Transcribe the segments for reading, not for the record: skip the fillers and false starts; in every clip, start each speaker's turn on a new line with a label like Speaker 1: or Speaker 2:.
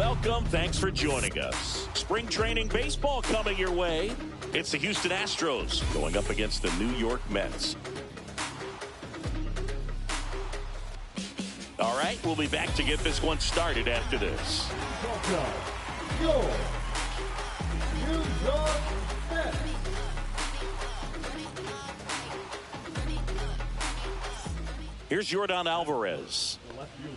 Speaker 1: welcome. Thanks for joining us. Spring training baseball coming your way. It's the Houston Astros going up against the New York Mets. All right, we'll be back to get this one started after this.
Speaker 2: Your New York Mets.
Speaker 1: Here's Yordan Alvarez.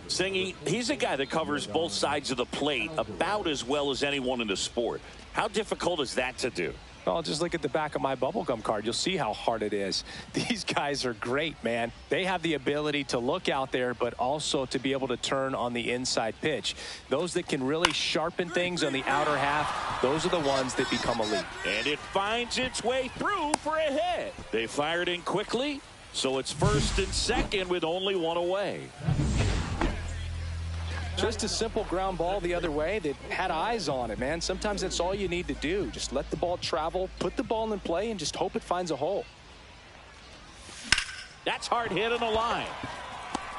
Speaker 1: Singy, he's a guy that covers both sides of the plate about as well as anyone in the sport. How difficult is that to do?
Speaker 3: Well, just look at the back of my bubblegum card. You'll see how hard it is. These guys are great, man. They have the ability to look out there, but also to be able to turn on the inside pitch. Those that can really sharpen things on the outer half, those are the ones that become elite.
Speaker 1: And it finds its way through for a hit. They fired in quickly, so it's first and second with only one away.
Speaker 3: Just a simple ground ball the other way that had eyes on it, man. Sometimes that's all you need to do. Just let the ball travel, put the ball in play, and just hope it finds a hole.
Speaker 1: That's hard hit on the line.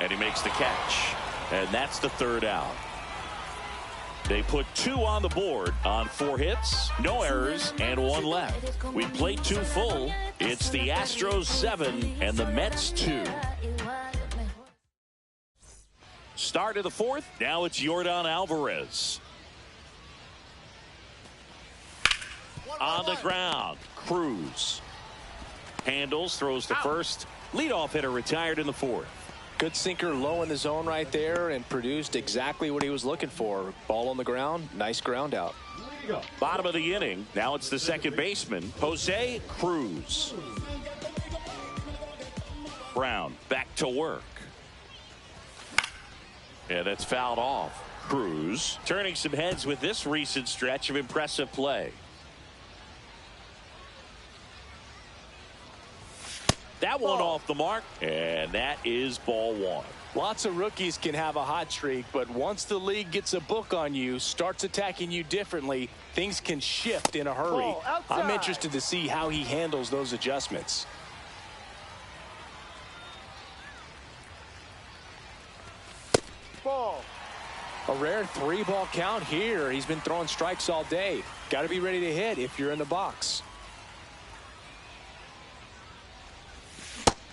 Speaker 1: And he makes the catch. And that's the third out. They put 2 on the board on 4 hits, no errors, and 1 left. We played 2 full. It's the Astros 7 and the Mets 2. Start of the 4th. Now it's Yordan Alvarez. On the ground. Cruz. Handles, throws to first. Leadoff hitter retired in the 4th.
Speaker 3: Good sinker low in the zone right there and produced exactly what he was looking for. Ball on the ground. Nice ground out.
Speaker 1: Bottom of the inning. Now it's the second baseman, Jose Cruz. Brown back to work. And that's fouled off. Cruz turning some heads with this recent stretch of impressive play. That one off the mark, and that is ball 1.
Speaker 3: Lots of rookies can have a hot streak, but once the league gets a book on you, starts attacking you differently, things can shift in a hurry. I'm interested to see how he handles those adjustments.
Speaker 2: Ball.
Speaker 3: A rare 3-ball count here. He's been throwing strikes all day. Got to be ready to hit if you're in the box.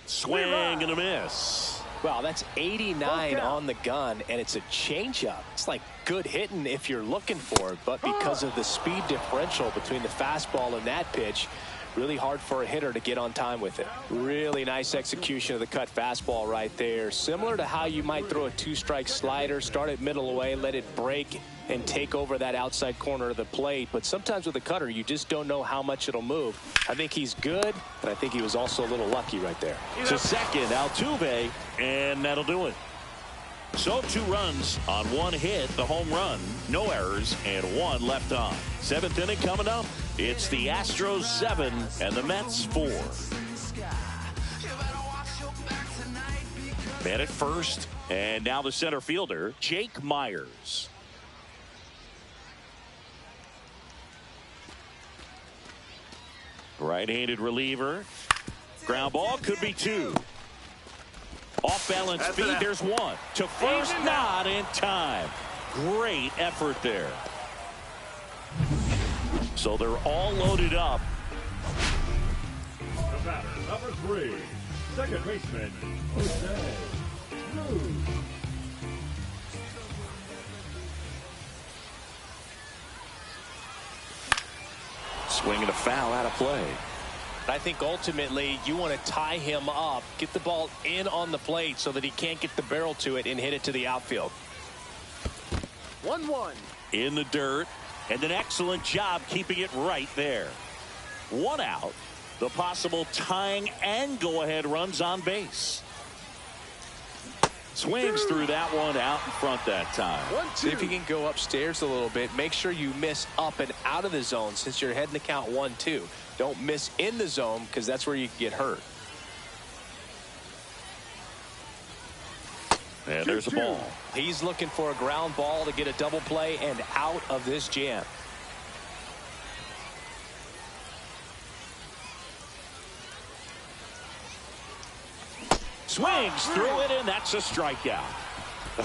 Speaker 1: Swing and a miss.
Speaker 3: Wow, that's 89 on the gun, and it's a changeup. It's like good hitting if you're looking for it, but because of the speed differential between the fastball and that pitch, really hard for a hitter to get on time with it. Really nice execution of the cut fastball right there. Similar to how you might throw a 2-strike slider, start it middle away, let it break and take over that outside corner of the plate. But sometimes with a cutter, you just don't know how much it'll move. I think he's good, but I think he was also a little lucky right there.
Speaker 1: To second, Altuve, and that'll do it. So 2 runs on 1 hit, the home run, no errors, and 1 left on. 7th inning coming up. It's the Astros 7 and the Mets 4. Man at first, and now the center fielder, Jake Myers. Right-handed reliever. Ground ball, could be 2. Off balance feed, there's 1. To first, not in time. Great effort there. So they're all loaded up.
Speaker 2: The batter, number 3, second baseman, Jose Cruz.
Speaker 1: Swinging a foul out of play.
Speaker 3: I think ultimately you want to tie him up, get the ball in on the plate so that he can't get the barrel to it and hit it to the outfield.
Speaker 2: 1-1.
Speaker 1: In the dirt, and an excellent job keeping it right there. 1 out. The possible tying and go-ahead runs on base. Swings through that one out in front that time.
Speaker 3: See if you can go upstairs a little bit. Make sure you miss up and out of the zone since you're heading to count 1-2. Don't miss in the zone because that's where you can get hurt.
Speaker 1: And there's a ball.
Speaker 3: He's looking for a ground ball to get a double play and out of this jam.
Speaker 1: Swings through it, and that's a strikeout.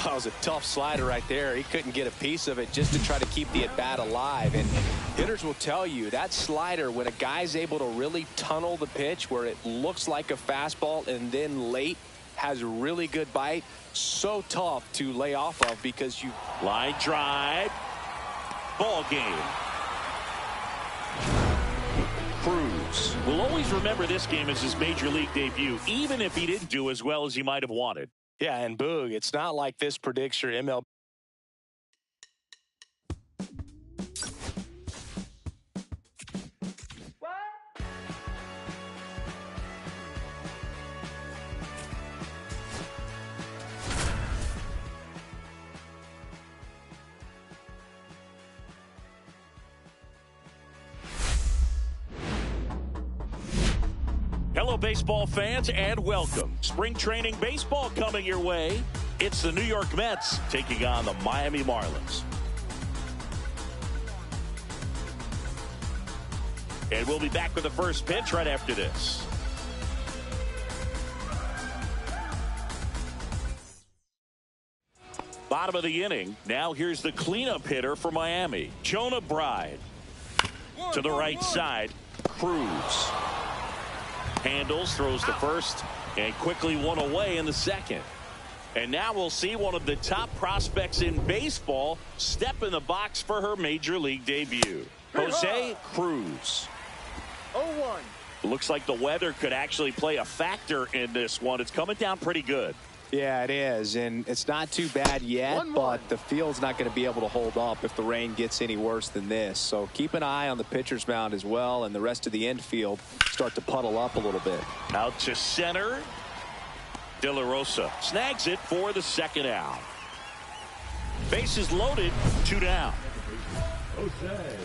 Speaker 3: That was a tough slider right there. He couldn't get a piece of it just to try to keep the at-bat alive. And hitters will tell you that slider, when a guy's able to really tunnel the pitch where it looks like a fastball and then late has a really good bite, so tough to lay off of because you...
Speaker 1: Line drive. Ball game. Cruz will always remember this game as his major league debut, even if he didn't do as well as he might have wanted.
Speaker 3: Yeah, and Boog, it's not like this predicts your MLB.
Speaker 1: Hello, baseball fans, and welcome. Spring training baseball coming your way. It's the New York Mets taking on the Miami Marlins. And we'll be back with the first pitch right after this. Bottom of the inning. Now here's the cleanup hitter for Miami, Jonah Bride. To the right side, Cruz. Handles, throws to first, and quickly one away in the second. And now we'll see one of the top prospects in baseball step in the box for her major league debut. Jose Cruz.
Speaker 4: 0-1.
Speaker 1: Looks like the weather could actually play a factor in this one. It's coming down pretty good.
Speaker 3: Yeah, it is, and it's not too bad yet, but the field's not going to be able to hold up if the rain gets any worse than this. So keep an eye on the pitcher's mound as well, and the rest of the infield start to puddle up a little bit.
Speaker 1: Out to center. De La Rosa snags it for the second out. Bases loaded, 2 down.
Speaker 2: Jose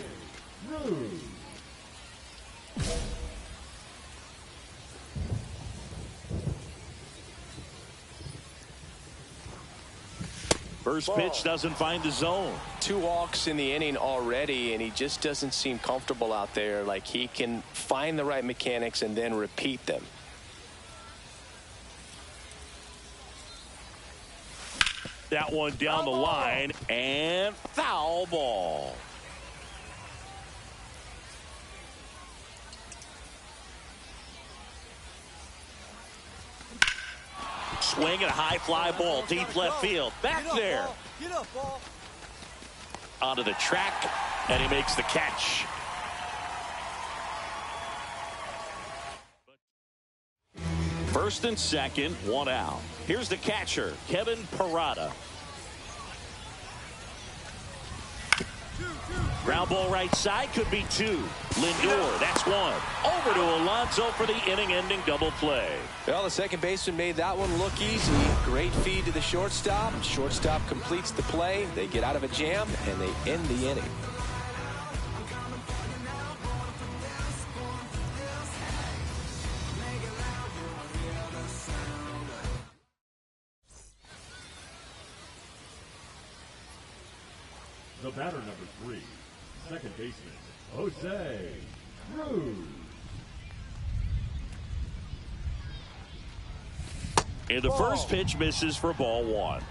Speaker 2: Cruz.
Speaker 1: First pitch doesn't find the zone.
Speaker 3: 2 walks in the inning already, and he just doesn't seem comfortable out there. Like he can find the right mechanics and then repeat them.
Speaker 1: That one down the line, and foul ball. Swing and a high fly ball deep left field. Back there.
Speaker 4: Get up, ball.
Speaker 1: Onto the track, and he makes the catch. First and second, 1 out. Here's the catcher, Kevin Parada. Ground ball right side, could be 2. Lindor, that's 1. Over to Alonso for the inning-ending double play.
Speaker 3: Well, the second baseman made that one look easy. Great feed to the shortstop. Shortstop completes the play. They get out of a jam, and they end the inning.
Speaker 2: The batter number 3, second baseman, Jose Cruz.
Speaker 1: And the first pitch misses for ball 1.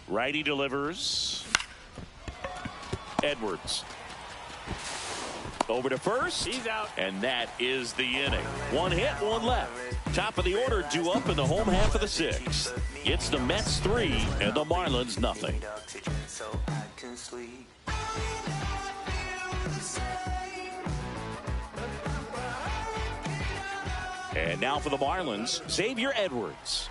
Speaker 1: Righty delivers. Edwards. Over to first.
Speaker 4: He's out.
Speaker 1: And that is the inning. 1 hit, 1 left. Top of the order due up in the home half of the 6th. It's the Mets 3 and the Marlins nothing. And now for the Marlins, Xavier Edwards.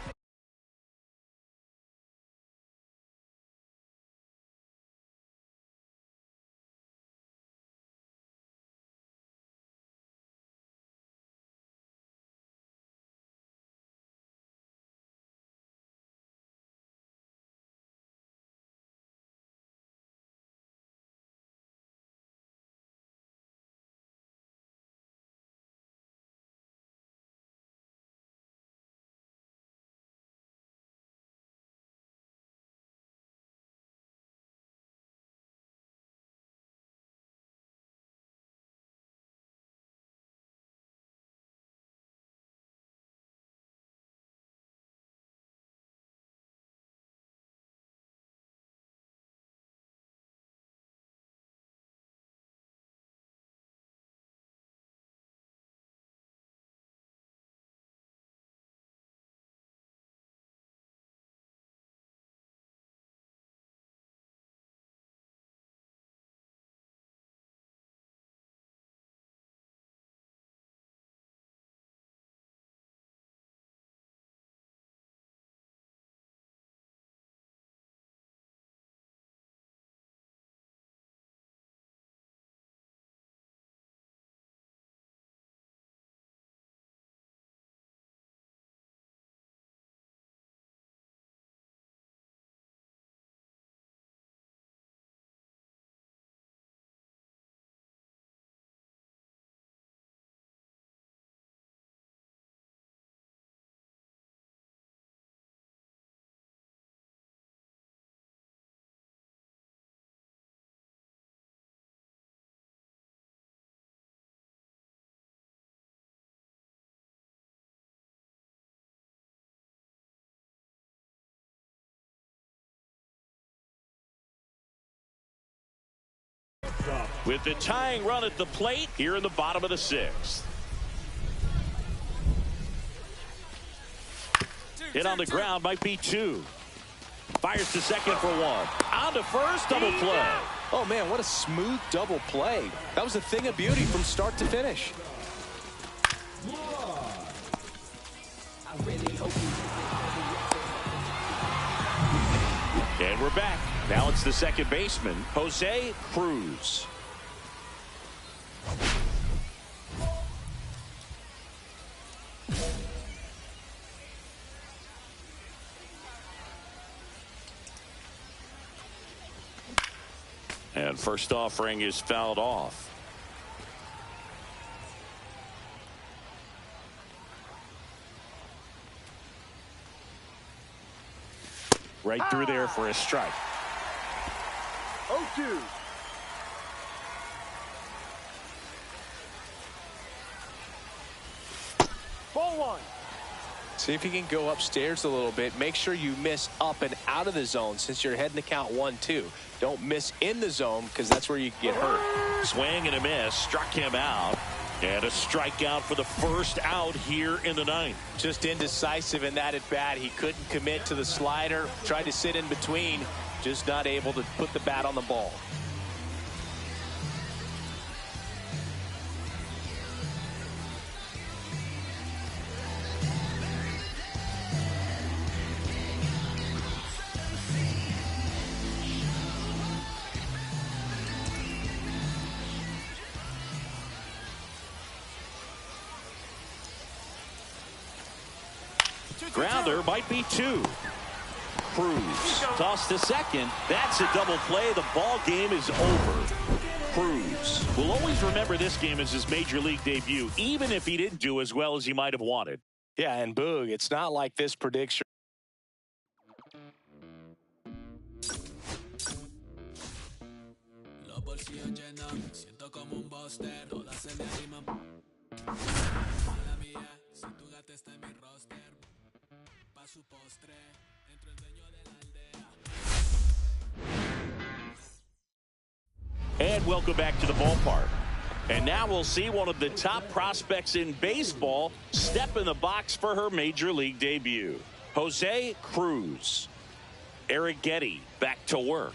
Speaker 1: with the tying run at the plate here in the bottom of the sixth. Hit on the ground might be two. Fires to second for one. On to first, double play.
Speaker 3: Oh, man, what a smooth double play. That was a thing of beauty from start to finish.
Speaker 1: And we're back. Now it's the second baseman, Jose Cruz. And first offering is fouled off. Right through there for a strike.
Speaker 4: 0-2. Ball one.
Speaker 3: See if you can go upstairs a little bit. Make sure you miss up and out of the zone since you're heading to count 1-2. Don't miss in the zone because that's where you get hurt.
Speaker 1: Swing and a miss. Struck him out. And a strikeout for the first out here in the ninth.
Speaker 3: Just indecisive in that at bat. He couldn't commit to the slider. Tried to sit in between. Just not able to put the bat on the ball.
Speaker 1: Grounder might be two. Cruz tossed to second. That's a double play. The ball game is over. Cruz will always remember this game as his major league debut, even if he didn't do as well as he might have wanted.
Speaker 3: Yeah, and Boog, it's not like this prediction.
Speaker 1: And welcome back to the ballpark. And now we'll see one of the top prospects in baseball step in the box for her major league debut. Jose Cruz. Eric Getty back to work.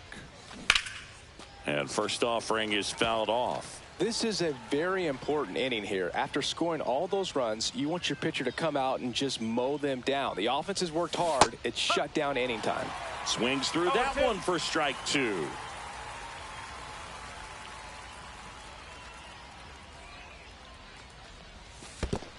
Speaker 1: And first offering is fouled off.
Speaker 3: This is a very important inning here. After scoring all those runs, you want your pitcher to come out and just mow them down. The offense has worked hard. It's shut down inning time.
Speaker 1: Swings through that one for strike two.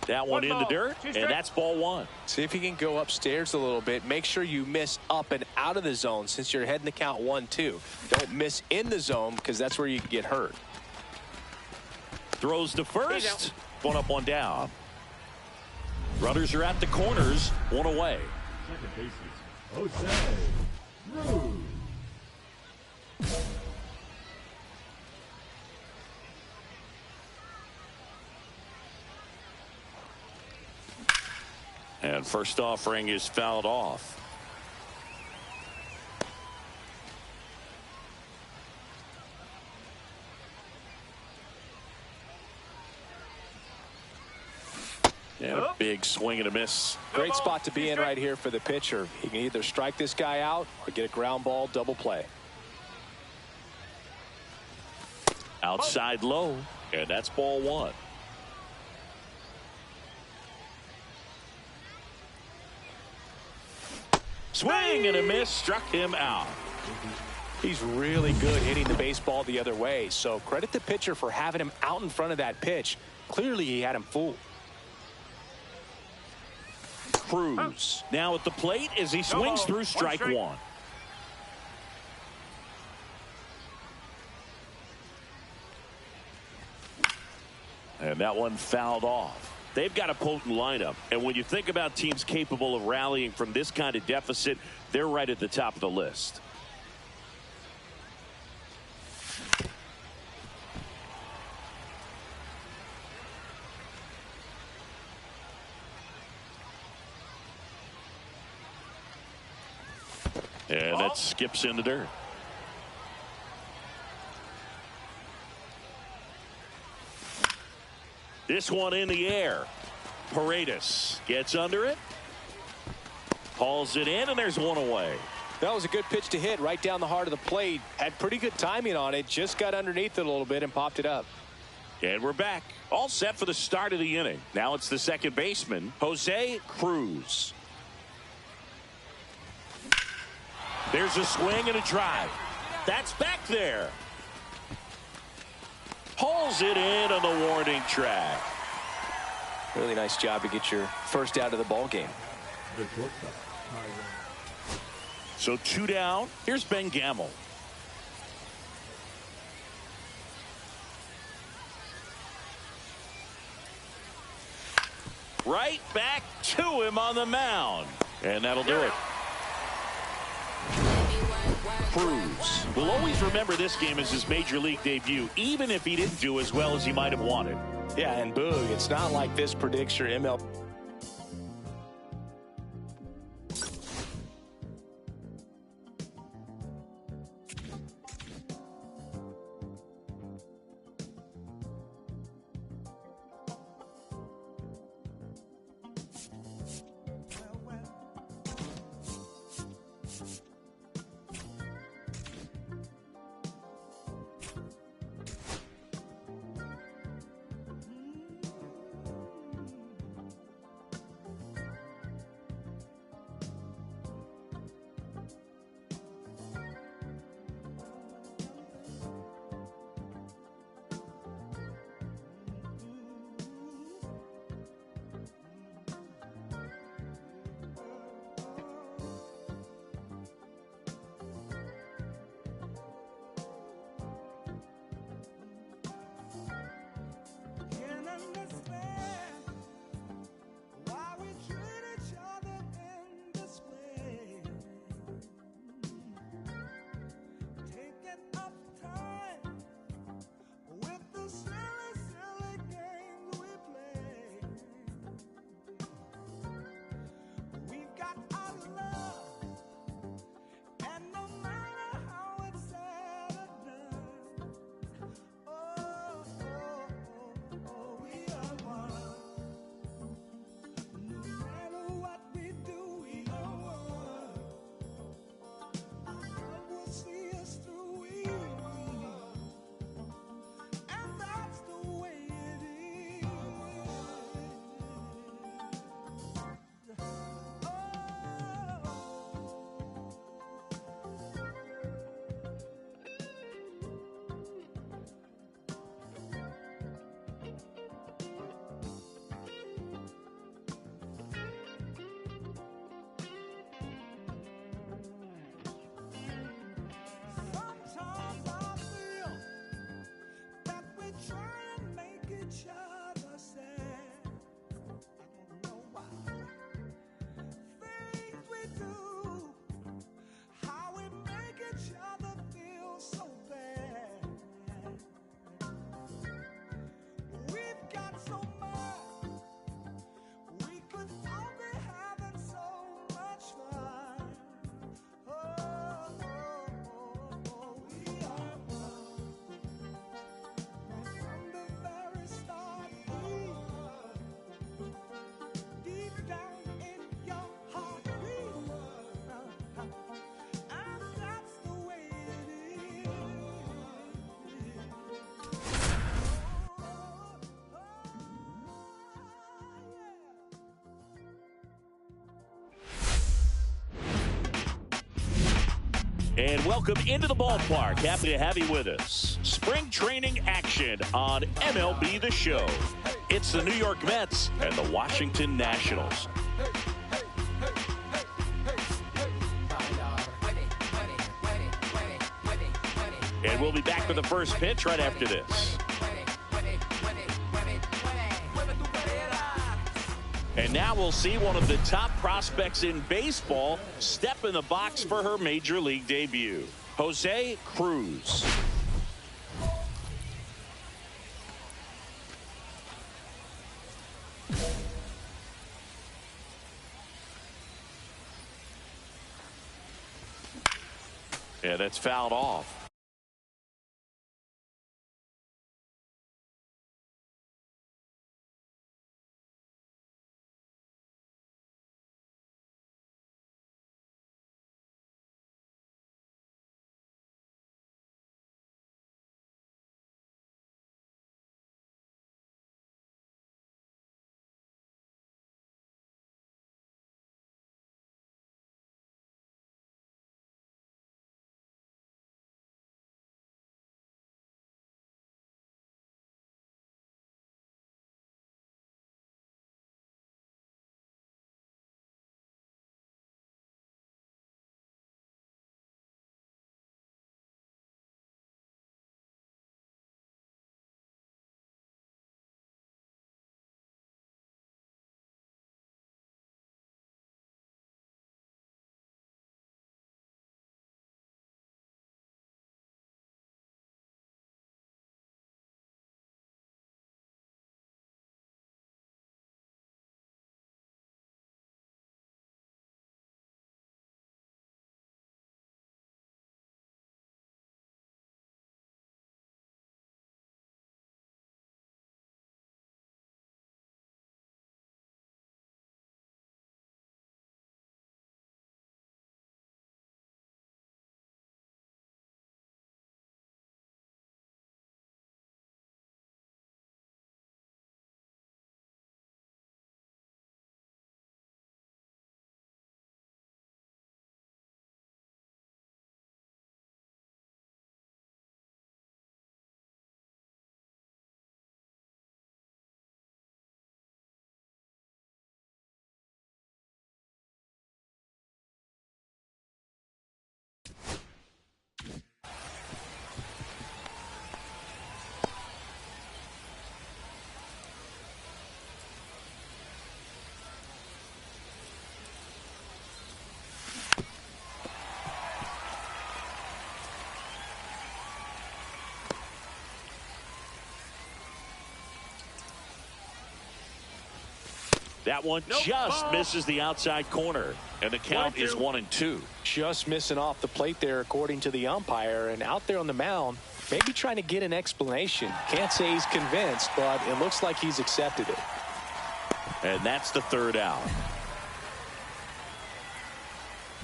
Speaker 1: That one in the dirt, and that's ball one.
Speaker 3: See if you can go upstairs a little bit. Make sure you miss up and out of the zone since you're heading to count 1-2. Don't miss in the zone because that's where you get hurt.
Speaker 1: Throws to first. One up, one down. Runners are at the corners. One away.
Speaker 2: Second baseman, Jose Cruz.
Speaker 1: And first offering is fouled off. And a big swing and a miss.
Speaker 3: Great spot to be in right here for the pitcher. He can either strike this guy out or get a ground ball double play.
Speaker 1: Outside low, and that's ball one. Swing and a miss, struck him out.
Speaker 3: He's really good hitting the baseball the other way, so credit the pitcher for having him out in front of that pitch. Clearly he had him fooled.
Speaker 1: Cruz now at the plate as he swings through strike one. And that one fouled off. They've got a potent lineup, and when you think about teams capable of rallying from this kind of deficit, they're right at the top of the list. And that skips in the dirt. This one in the air. Paredes gets under it. Hauls it in, and there's one away.
Speaker 3: That was a good pitch to hit right down the heart of the plate. Had pretty good timing on it. Just got underneath it a little bit and popped it up.
Speaker 1: And we're back. All set for the start of the inning. Now it's the second baseman, Jose Cruz. There's a swing and a drive. That's back there. Hauls it in on the warning track.
Speaker 3: Really nice job to get your first out of the ball game.
Speaker 1: So 2 down. Here's Ben Gamel. Right back to him on the mound. And that'll do it. Cruz will always remember this game as his major league debut, even if he didn't do as well as he might have wanted.
Speaker 3: Yeah, and Boog, it's not like this predicts your ML.
Speaker 1: And welcome into the ballpark. Happy to have you with us. Spring training action on MLB The Show. It's the New York Mets and the Washington Nationals. And we'll be back with the first pitch right after this. And now we'll see one of the top prospects in baseball step in the box for her major league debut. Jose Cruz. Yeah, that's fouled off. That one just misses the outside corner, and the count is 1-2.
Speaker 3: Just missing off the plate there, according to the umpire, and out there on the mound, maybe trying to get an explanation. Can't say he's convinced, but it looks like he's accepted it.
Speaker 1: And that's the third out.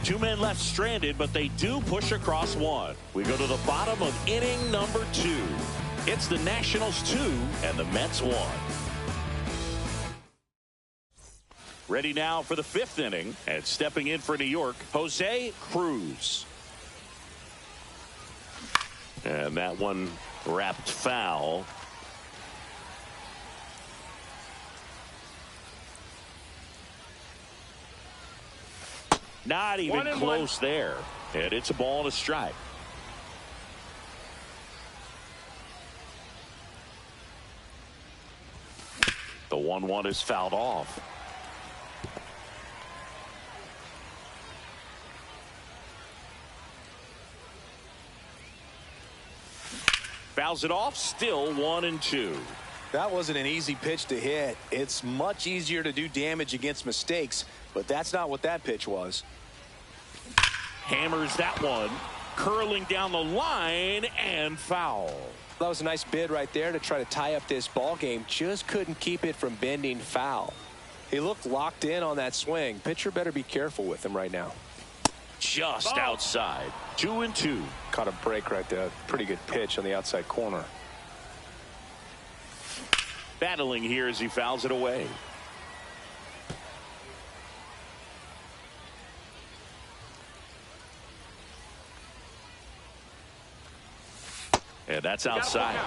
Speaker 1: 2 men left stranded, but they do push across one. We go to the bottom of inning number 2. It's the Nationals 2 and the Mets 1. Ready now for the 5th inning, and stepping in for New York, Jose Cruz. And that one wrapped foul. Not even close there. And it's a ball and a strike. The 1-1 is fouled off. Fouls it off, still 1-2.
Speaker 3: That wasn't an easy pitch to hit. It's much easier to do damage against mistakes, but that's not what that pitch was.
Speaker 1: Hammers that one, curling down the line, and foul.
Speaker 3: That was a nice bid right there to try to tie up this ball game. Just couldn't keep it from bending foul. He looked locked in on that swing. Pitcher better be careful with him right now.
Speaker 1: Just outside. 2-2.
Speaker 3: Caught a break right there. Pretty good pitch on the outside corner.
Speaker 1: Battling here as he fouls it away. And that's outside.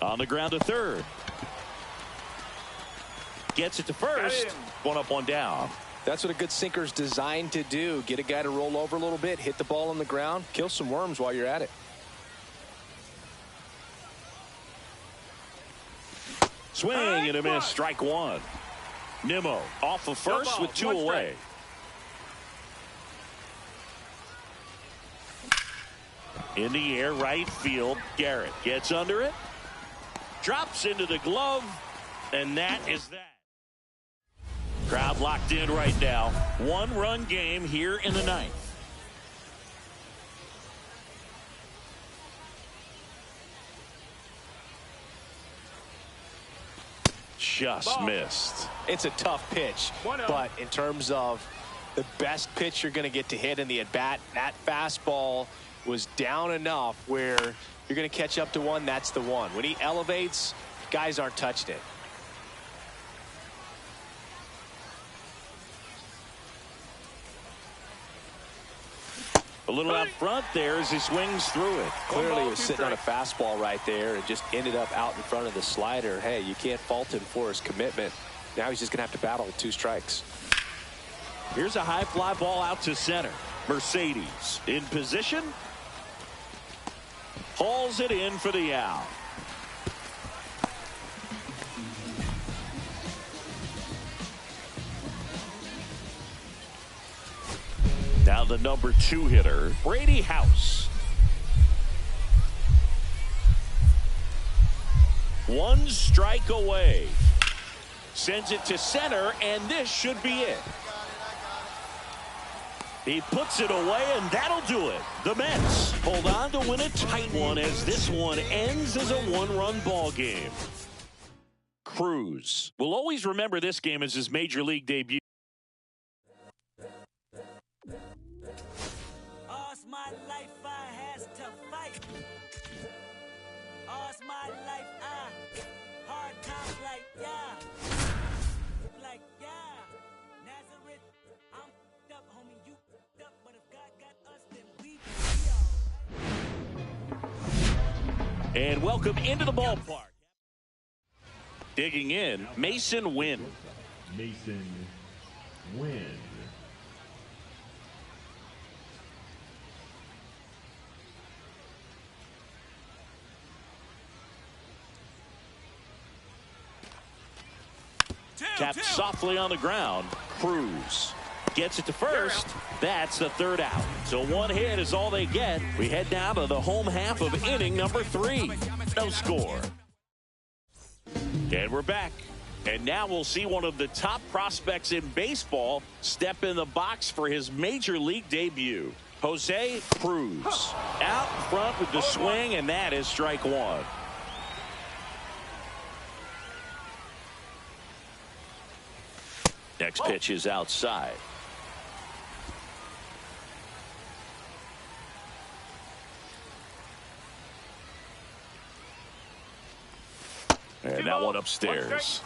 Speaker 1: On the ground to third. Gets it to first. One up, one down.
Speaker 3: That's what a good sinker's designed to do. Get a guy to roll over a little bit, hit the ball on the ground, kill some worms while you're at it.
Speaker 1: Swing and a miss. Strike one. Nimmo off of first with 2 away. In the air, right field. Garrett gets under it. Drops into the glove. And that is that. Crowd locked in right now. 1-run game here in the 9th. Just missed.
Speaker 3: It's a tough pitch, but in terms of the best pitch you're going to get to hit in the at-bat, that fastball was down enough where you're going to catch up to one. That's the one. When he elevates, guys aren't touching it.
Speaker 1: A little out front there as he swings through it.
Speaker 3: Clearly he was sitting on a fastball right there and just ended up out in front of the slider. Hey, you can't fault him for his commitment. Now he's just going to have to battle with 2 strikes.
Speaker 1: Here's a high fly ball out to center. Mercedes in position. Hauls it in for the out. Now the number 2 hitter, Brady House. 1 strike away. Sends it to center, and this should be it. He puts it away, and that'll do it. The Mets hold on to win a tight one as this one ends as a 1-run ball game. Cruz will always remember this game as his major league debut.
Speaker 5: All's my life I has to fight. All's my life I hard times like Nazareth, I'm up, homie, you up, but if God got us, then we be all right.
Speaker 1: And welcome into the ballpark. Digging in, Mason Wynn.
Speaker 2: Mason Wynn.
Speaker 1: Tapped softly on the ground. Cruz Gets it to first. That's the third out. So one hit is all they get. We head down to the home half of inning number 3. No score. And we're back. And now we'll see one of the top prospects in baseball step in the box for his major league debut. Jose Cruz out front with the swing, and that is strike 1. Next pitch is outside. And that one upstairs.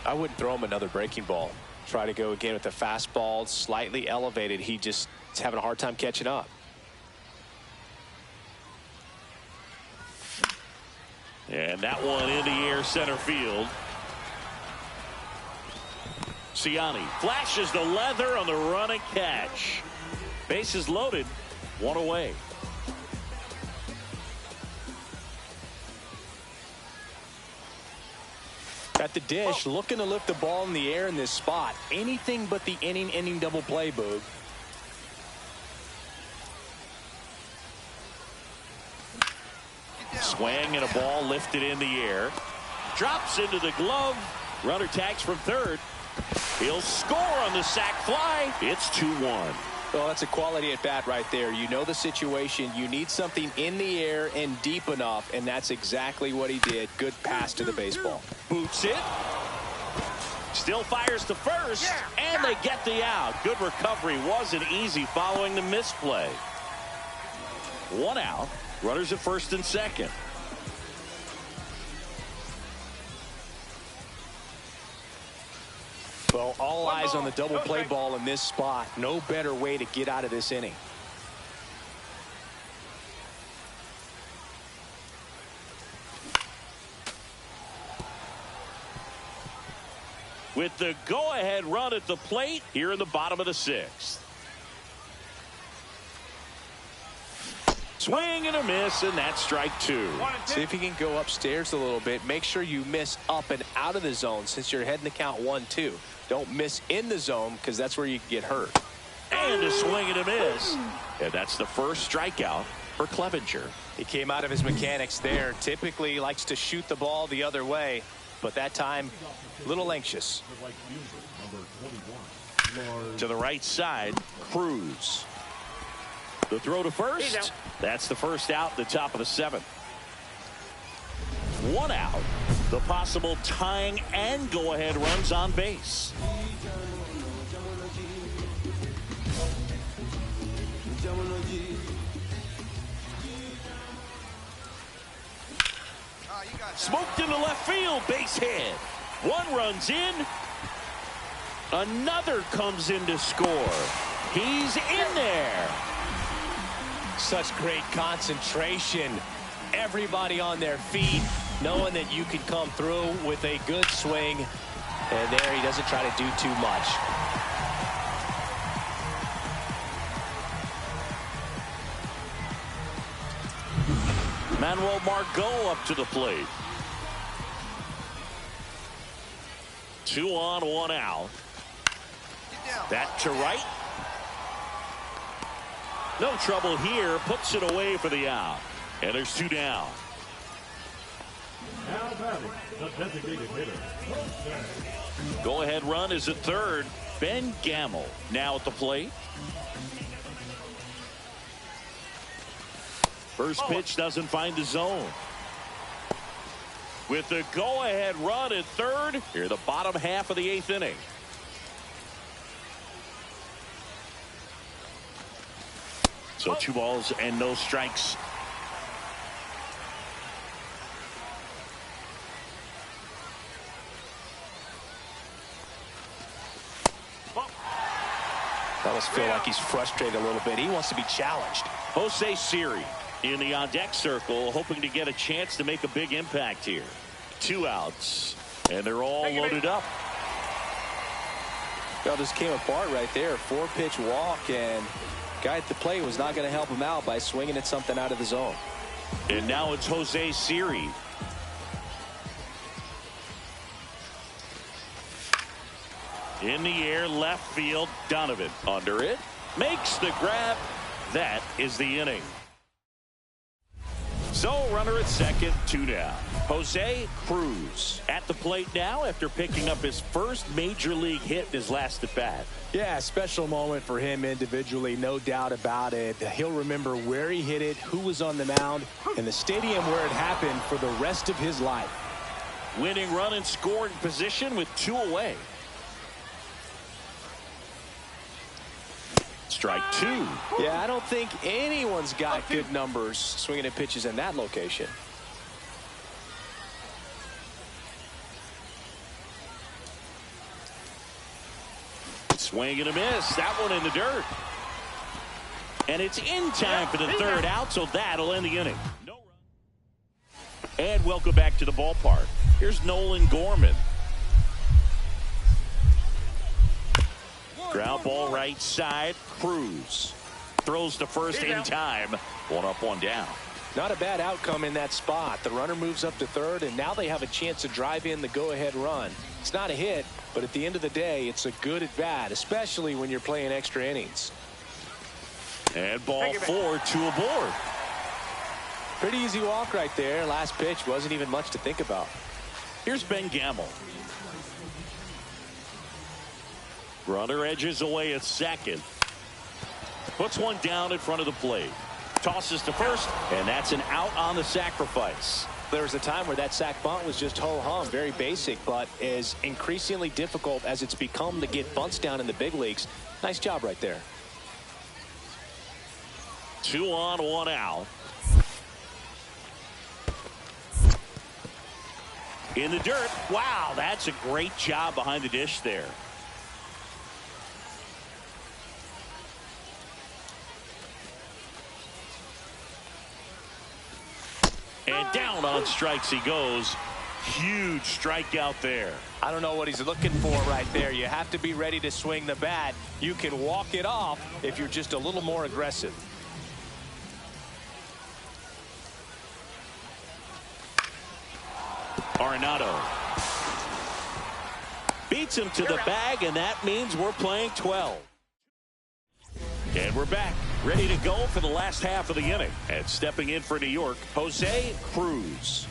Speaker 3: I wouldn't throw him another breaking ball. Try to go again with the fastball slightly elevated. He just is having a hard time catching up.
Speaker 1: And that one in the air center field. Ciani flashes the leather on the run and catch. Bases loaded. 1 away.
Speaker 3: At the dish, looking to lift the ball in the air in this spot. Anything but the inning double play, Boog.
Speaker 1: Swing and a ball lifted in the air. Drops into the glove. Runner tags from third. He'll score on the sac fly. It's 2-1.
Speaker 3: Well, that's a quality at bat right there. You know the situation. You need something in the air and deep enough, and that's exactly what he did. Good pass to the baseball.
Speaker 1: Boots it. Still fires to first, and they get the out. Good recovery. Wasn't easy following the misplay. 1 out. Runners at first and second.
Speaker 3: Well, all eyes on the double play ball in this spot. No better way to get out of this inning.
Speaker 1: With the go-ahead run at the plate here in the bottom of the 6th. Swing and a miss, and that's strike 2.
Speaker 3: See if you can go upstairs a little bit. Make sure you miss up and out of the zone since you're heading to count 1-2. Don't miss in the zone because that's where you can get hurt.
Speaker 1: And a swing and a miss. And that's the first strikeout for Clevenger.
Speaker 3: He came out of his mechanics there. Typically likes to shoot the ball the other way, but that time a little anxious.
Speaker 1: To the right side, Cruz. The throw to first. That's the first out, the top of the 7th. 1 out. The possible tying and go-ahead runs on base. Smoked into left field, base hit. 1 runs in. Another comes in to score. He's in there.
Speaker 3: Such great concentration. Everybody on their feet, knowing that you can come through with a good swing. And there he doesn't try to do too much.
Speaker 1: Manuel Margot up to the plate. 2 on, 1 out. That to right. No trouble here. Puts it away for the out. And there's 2 down.
Speaker 2: Now batting, the designated hitter.
Speaker 1: Go-ahead run is at third. Ben Gamble now at the plate. First pitch doesn't find the zone. With the go-ahead run at third, here the bottom half of the 8th inning. So 2 balls and no strikes.
Speaker 3: I almost feel like he's frustrated a little bit. He wants to be challenged.
Speaker 1: Jose Siri in the on-deck circle, hoping to get a chance to make a big impact here. 2 outs, and they're all loaded up.
Speaker 3: Well, just came apart right there. 4-pitch walk, and Guy at the plate was not going to help him out by swinging at something out of the zone.
Speaker 1: And now it's Jose Siri. In the air, left field, Donovan under it, makes the grab. That is the inning. So runner at second, 2 down. Jose Cruz at the plate now after picking up his first major league hit in his last at bat.
Speaker 3: Yeah, special moment for him individually, no doubt about it. He'll remember where he hit it, who was on the mound, and the stadium where it happened for the rest of his life.
Speaker 1: Winning run in scoring position with 2 away. Strike 2.
Speaker 3: Yeah, I don't think anyone's got good numbers swinging at pitches in that location.
Speaker 1: Swing and a miss. That one in the dirt. And it's in time for the 3rd out, so that'll end the inning. No run. And welcome back to the ballpark. Here's Nolan Gorman. Ground ball right side. Cruz throws to first in time. 1 up, 1 down.
Speaker 3: Not a bad outcome in that spot. The runner moves up to 3rd, and now they have a chance to drive in the go-ahead run. It's not a hit, but at the end of the day, it's a good at bat, especially when you're playing extra innings.
Speaker 1: And ball 4, 2 aboard.
Speaker 3: Pretty easy walk right there. Last pitch wasn't even much to think about.
Speaker 1: Here's Ben Gamel. Runner edges away at second. Puts one down in front of the plate. Tosses to first, and that's an out on the sacrifice.
Speaker 3: There was a time where that sac bunt was just ho-hum, very basic, but is increasingly difficult as it's become to get bunts down in the big leagues. Nice job right there.
Speaker 1: 2 on, 1 out. In the dirt. Wow, that's a great job behind the dish there. And down on strikes he goes. Huge strikeout there.
Speaker 3: I don't know what he's looking for right there. You have to be ready to swing the bat. You can walk it off if you're just a little more aggressive.
Speaker 1: Arenado beats him to the bag, and that means we're playing 12. And we're back, ready to go for the last half of the inning. And stepping in for New York, Jose Cruz.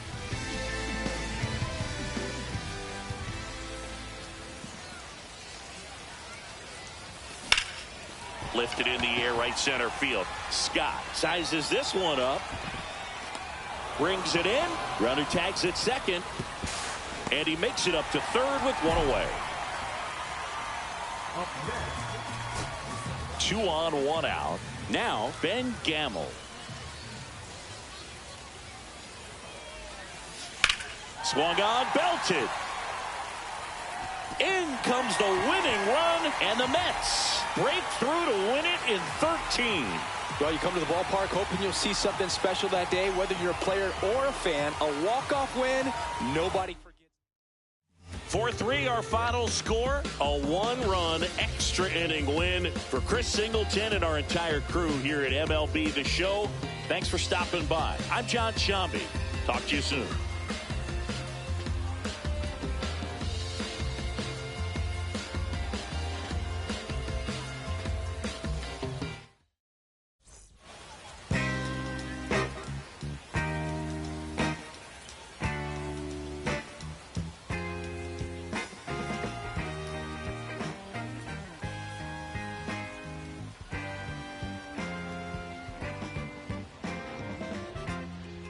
Speaker 1: Lifted in the air, right center field. Scott sizes this one up. Brings it in. Runner tags at second. And he makes it up to 3rd with 1 away. 2 on, 1 out. Now Ben Gamel. Swung on, belted. In comes the winning run, and the Mets break through to win it in 13.
Speaker 3: Well, you come to the ballpark hoping you'll see something special that day, whether you're a player or a fan. A walk-off win, nobody forgets.
Speaker 1: 4-3 our final score. A 1-run extra inning win for Chris Singleton and our entire crew here at MLB The Show. Thanks for stopping by. I'm John Shambi. Talk to you soon.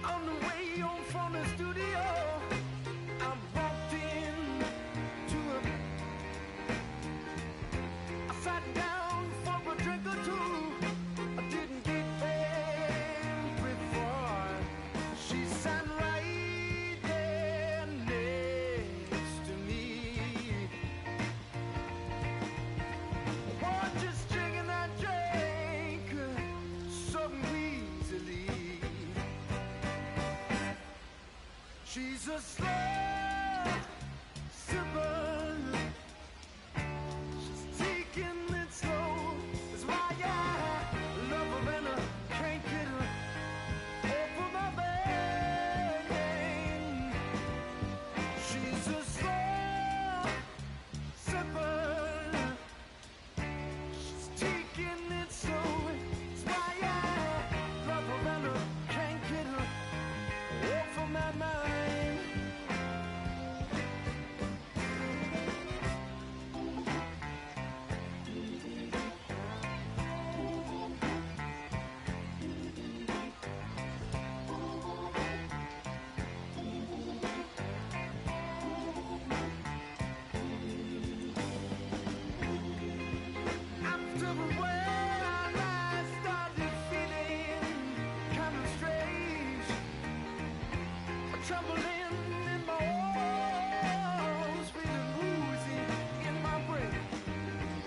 Speaker 5: On the way home from the studio.
Speaker 6: trembling in my arms, feeling woozy in my brain.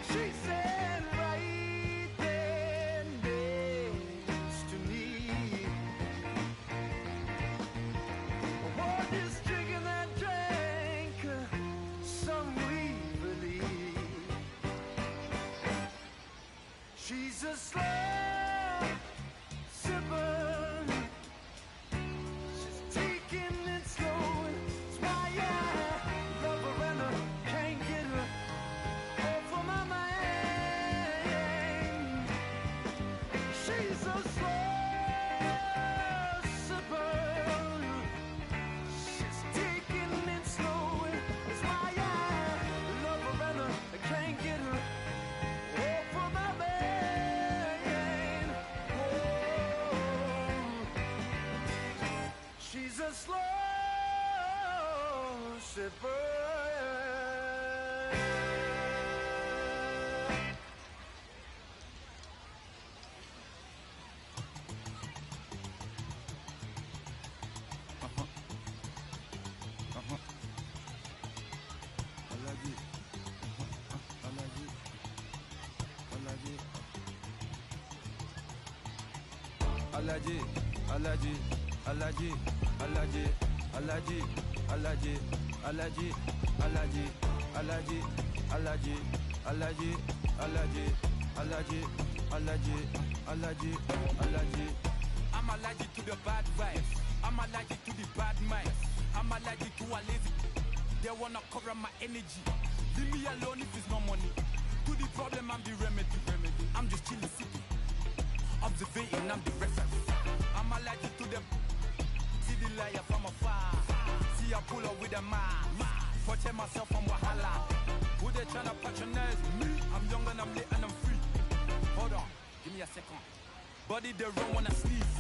Speaker 6: She said right there next to me, what is drinking that drank some relief. She's a slow sipper. She's taking it slow. It's why I love her and I can't get her off of my mind. She's a slow sipper. She's taking it slow. It's why I love her and I can't get her off of my mind. Whoa. She's a slow sipper.
Speaker 7: Alaji, Alaji, Alaji, Alaji, Alaji, Alaji, Alaji, Alaji, Alaji, Alaji, Alaji, Alaji, Alaji, Alaji, Alaji, Alaji.
Speaker 8: I'm allergic to the bad vibes. I'm allergic to the bad minds. I'm allergic to a lazy. They wanna cover my energy. Leave me alone if it's no money. To the problem, I'm the remedy. I'm just chilling city. Observating, I'm the reference. I'm allergic to them. See the liar from afar. See I pull up with a mask. Protect myself from Wahala. Who they tryna patronize me? I'm young and I'm lit and I'm free. Hold on, give me a second. Body they run when I sneeze.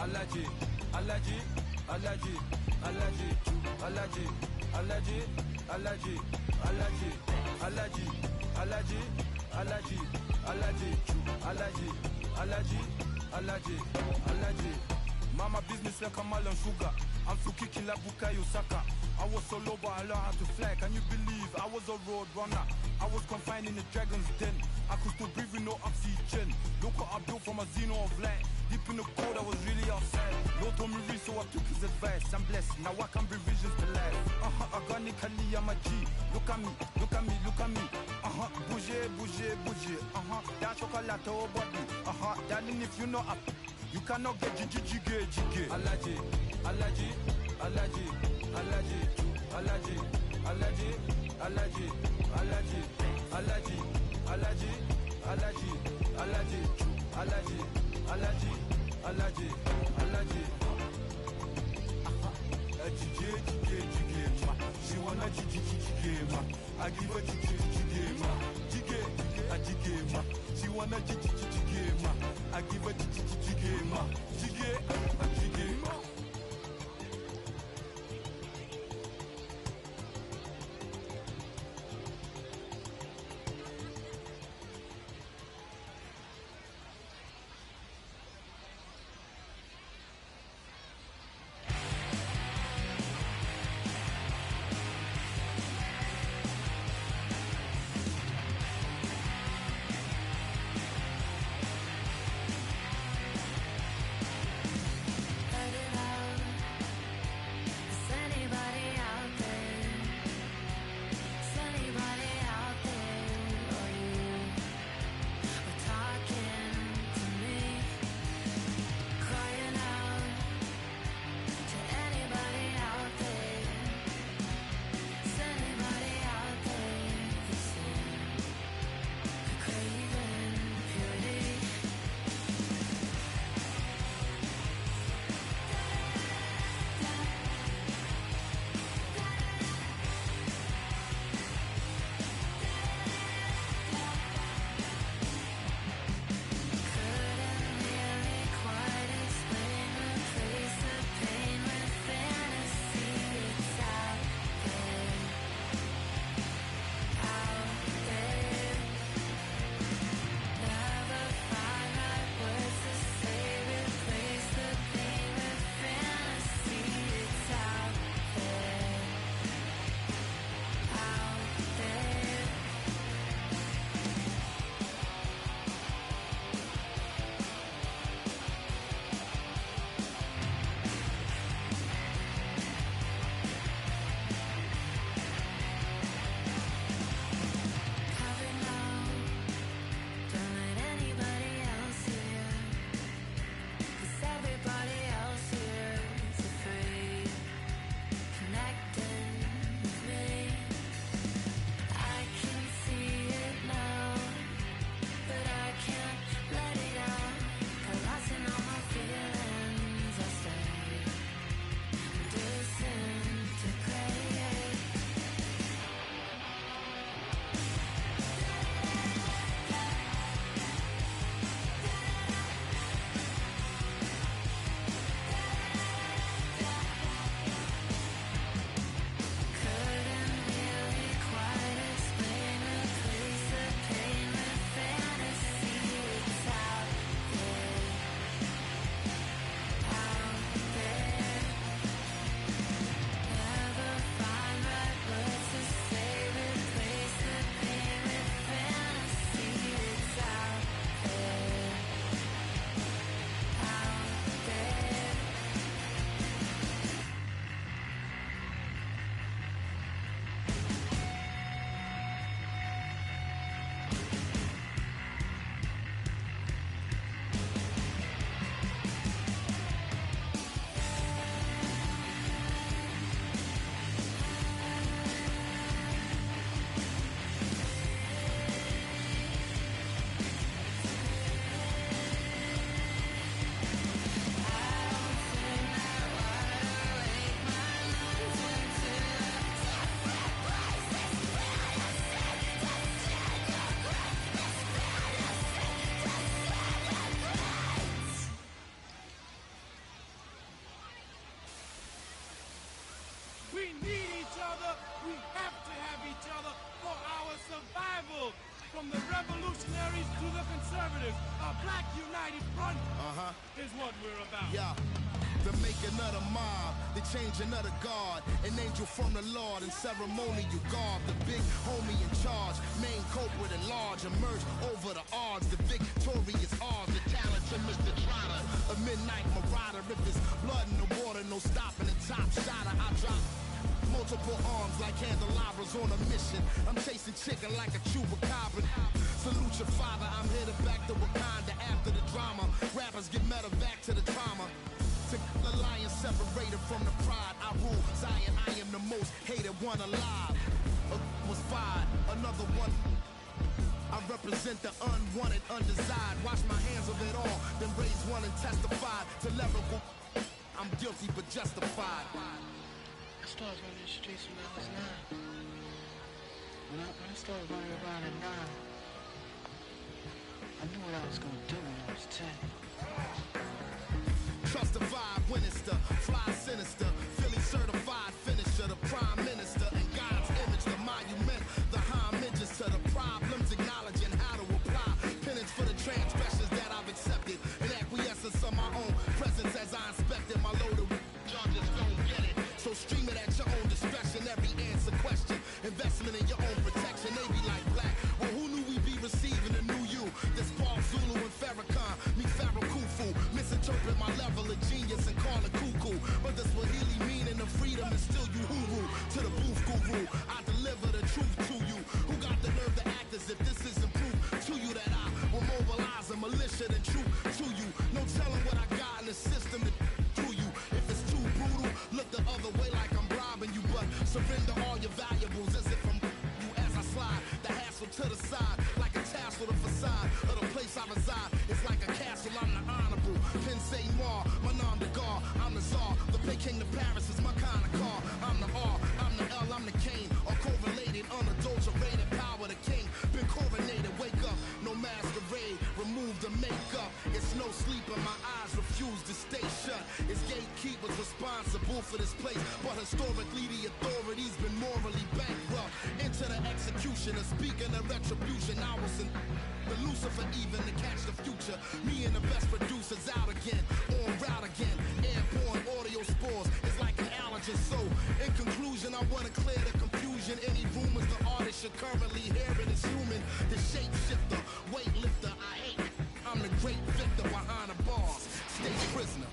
Speaker 7: Allergy, allergy, allergy, allergy, allergy, allergy, allergy, allergy, allergy, allergy, allergy, allergy, allergy, allergy, allergy, allergy.
Speaker 8: Mama business like a and sugar. I'm still kicking like Bukayo Saka. I was so low but I learned how to fly. Can you believe I was a road runner? I was confined in the dragon's den. I could still breathe with no oxygen. Look what I built from a xeno of light. Deep in the cold, I was really outside. Lord told me read, so I took his advice. I'm blessed, now I can bring visions to life. Organically, I'm a G. Look at me, look at me, look at me. Bouger, bouger, bouger. That chocolate or body. Darling, if you know up, you cannot get jiggy.
Speaker 7: Allergy, allergy, allergy, allergy, allergy, allergy, allergy, allergy, allergy, allergy, allergy, allergy, allergy, allergy, allergy, allergy.
Speaker 8: Jiggy, ma. She wanna jiggy, ma. I give her jiggy, ma. Jiggy, ma. She wanna jiggy, ma. I give her jiggy, ma. Jiggy, ma. revolutionaries to the conservatives. A black united front is what we're about.
Speaker 7: Yeah. The making of the mob, the changing of the guard, an angel from the Lord in ceremonial garb. The big homie in charge, main culprit at large, emerge over the odds. The victorious odds, the talented Mr. Trotter, a midnight marauder. If it's blood in the water, no stopping the top shotter. I drop multiple arms like candelabras on a mission. I'm chasing chicken like a chupacabra. Salute your father, I'm headed back to Wakanda after the drama. Rappers get meta back to the trauma. To the lion separated from the pride. I rule Zion, I am the most hated one alive. Was fired, another one. I represent the unwanted, undesired. Wash my hands of it all, then raise one and testify to lyrical. I'm guilty but justified.
Speaker 9: I started running the streets when I was 9. When I started running around at 9, I knew what I was gonna do when I was 10.
Speaker 7: Justified, Winchester, fly sinister, Philly certified finisher, the prime minister, in God's image, the monument, the homages to the problems, acknowledging how to apply penance for the transgressions that I've accepted, and acquiescence of my own presence as I inspected my loaded charges. Don't get it, so stream it at your own discretion. Every answer question, investment in your own protection. They be like black. Well, who knew we'd be receiving a new you? This Paul Zulu and Farrakhan, me Pharaoh Khufu, misinterpret my level of genius and call it cuckoo. But the Swahili meaning of freedom is still you huru. To the booth guru, I deliver the truth to you. Who got the nerve to act as if this isn't proof to you that I will mobilize a militia and troop to you? No telling what I got in the system to you. If it's too brutal, look the other way like I'm robbing you. But surrender all your valuables as if I'm you as I slide. The hassle to the side, like a tassel, the facade of the place I reside. It's like a castle, I'm the honorable. Pin say moi, my nom de gar, I'm the czar. The play king to Paris is my kind of car. I'm the R, I'm the L, I'm the Kane. All correlated, unadulterated power, the king. Been coronated, wake up, no masquerade. Remove the makeup, it's no sleep and my eyes refuse to stay shut. It's gatekeepers responsible for this place, but historically the authorities been morally bankrupt. Into the executioner, speaking of retribution, I was in the Lucifer even to catch the future. Me and the best producers out again, on route again. Airborne audio spores, it's like an allergen. So, in conclusion, I want to clear the confusion. Any rumors the artist you're currently hearing is human. The shapeshifter, weightlifter, I ain't. I'm the great victor behind the bars. Stay prisoner.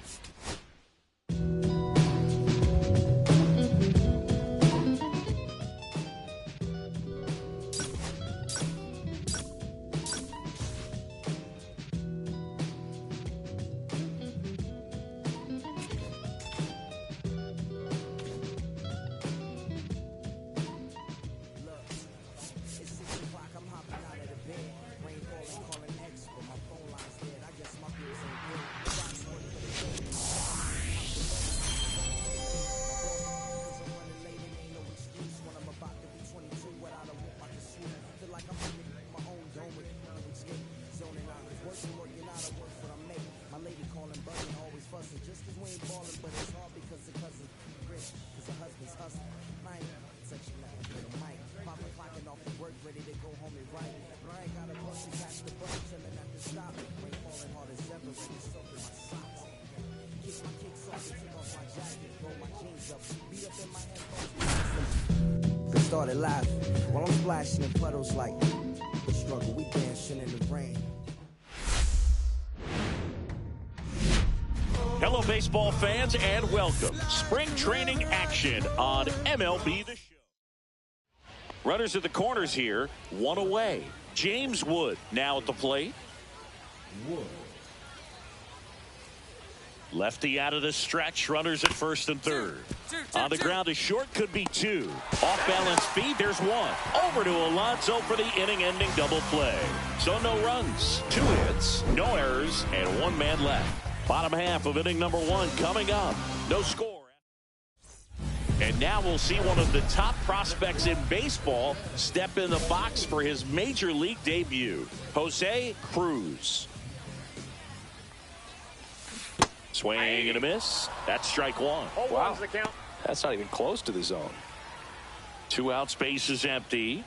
Speaker 10: Started laughing while I'm splashing in puddles like the struggle. We dancing in the rain.
Speaker 1: Hello, baseball fans, and welcome. Spring training action on MLB The Show. Runners at the corners here, one away. James Wood now at the plate.
Speaker 2: Wood.
Speaker 1: Lefty out of the stretch. Runners at first and third. On the ground is short. Could be two. Off balance feed. There's one. Over to Alonso for the inning-ending double play. So no runs, 2 hits, no errors, and 1 man left. Bottom half of inning number 1 coming up. No score. And now we'll see one of the top prospects in baseball step in the box for his major league debut. Jose Cruz. Swing and a miss. That's strike 1.
Speaker 3: Wow. That's not even close to the zone.
Speaker 1: 2 outs, base is empty.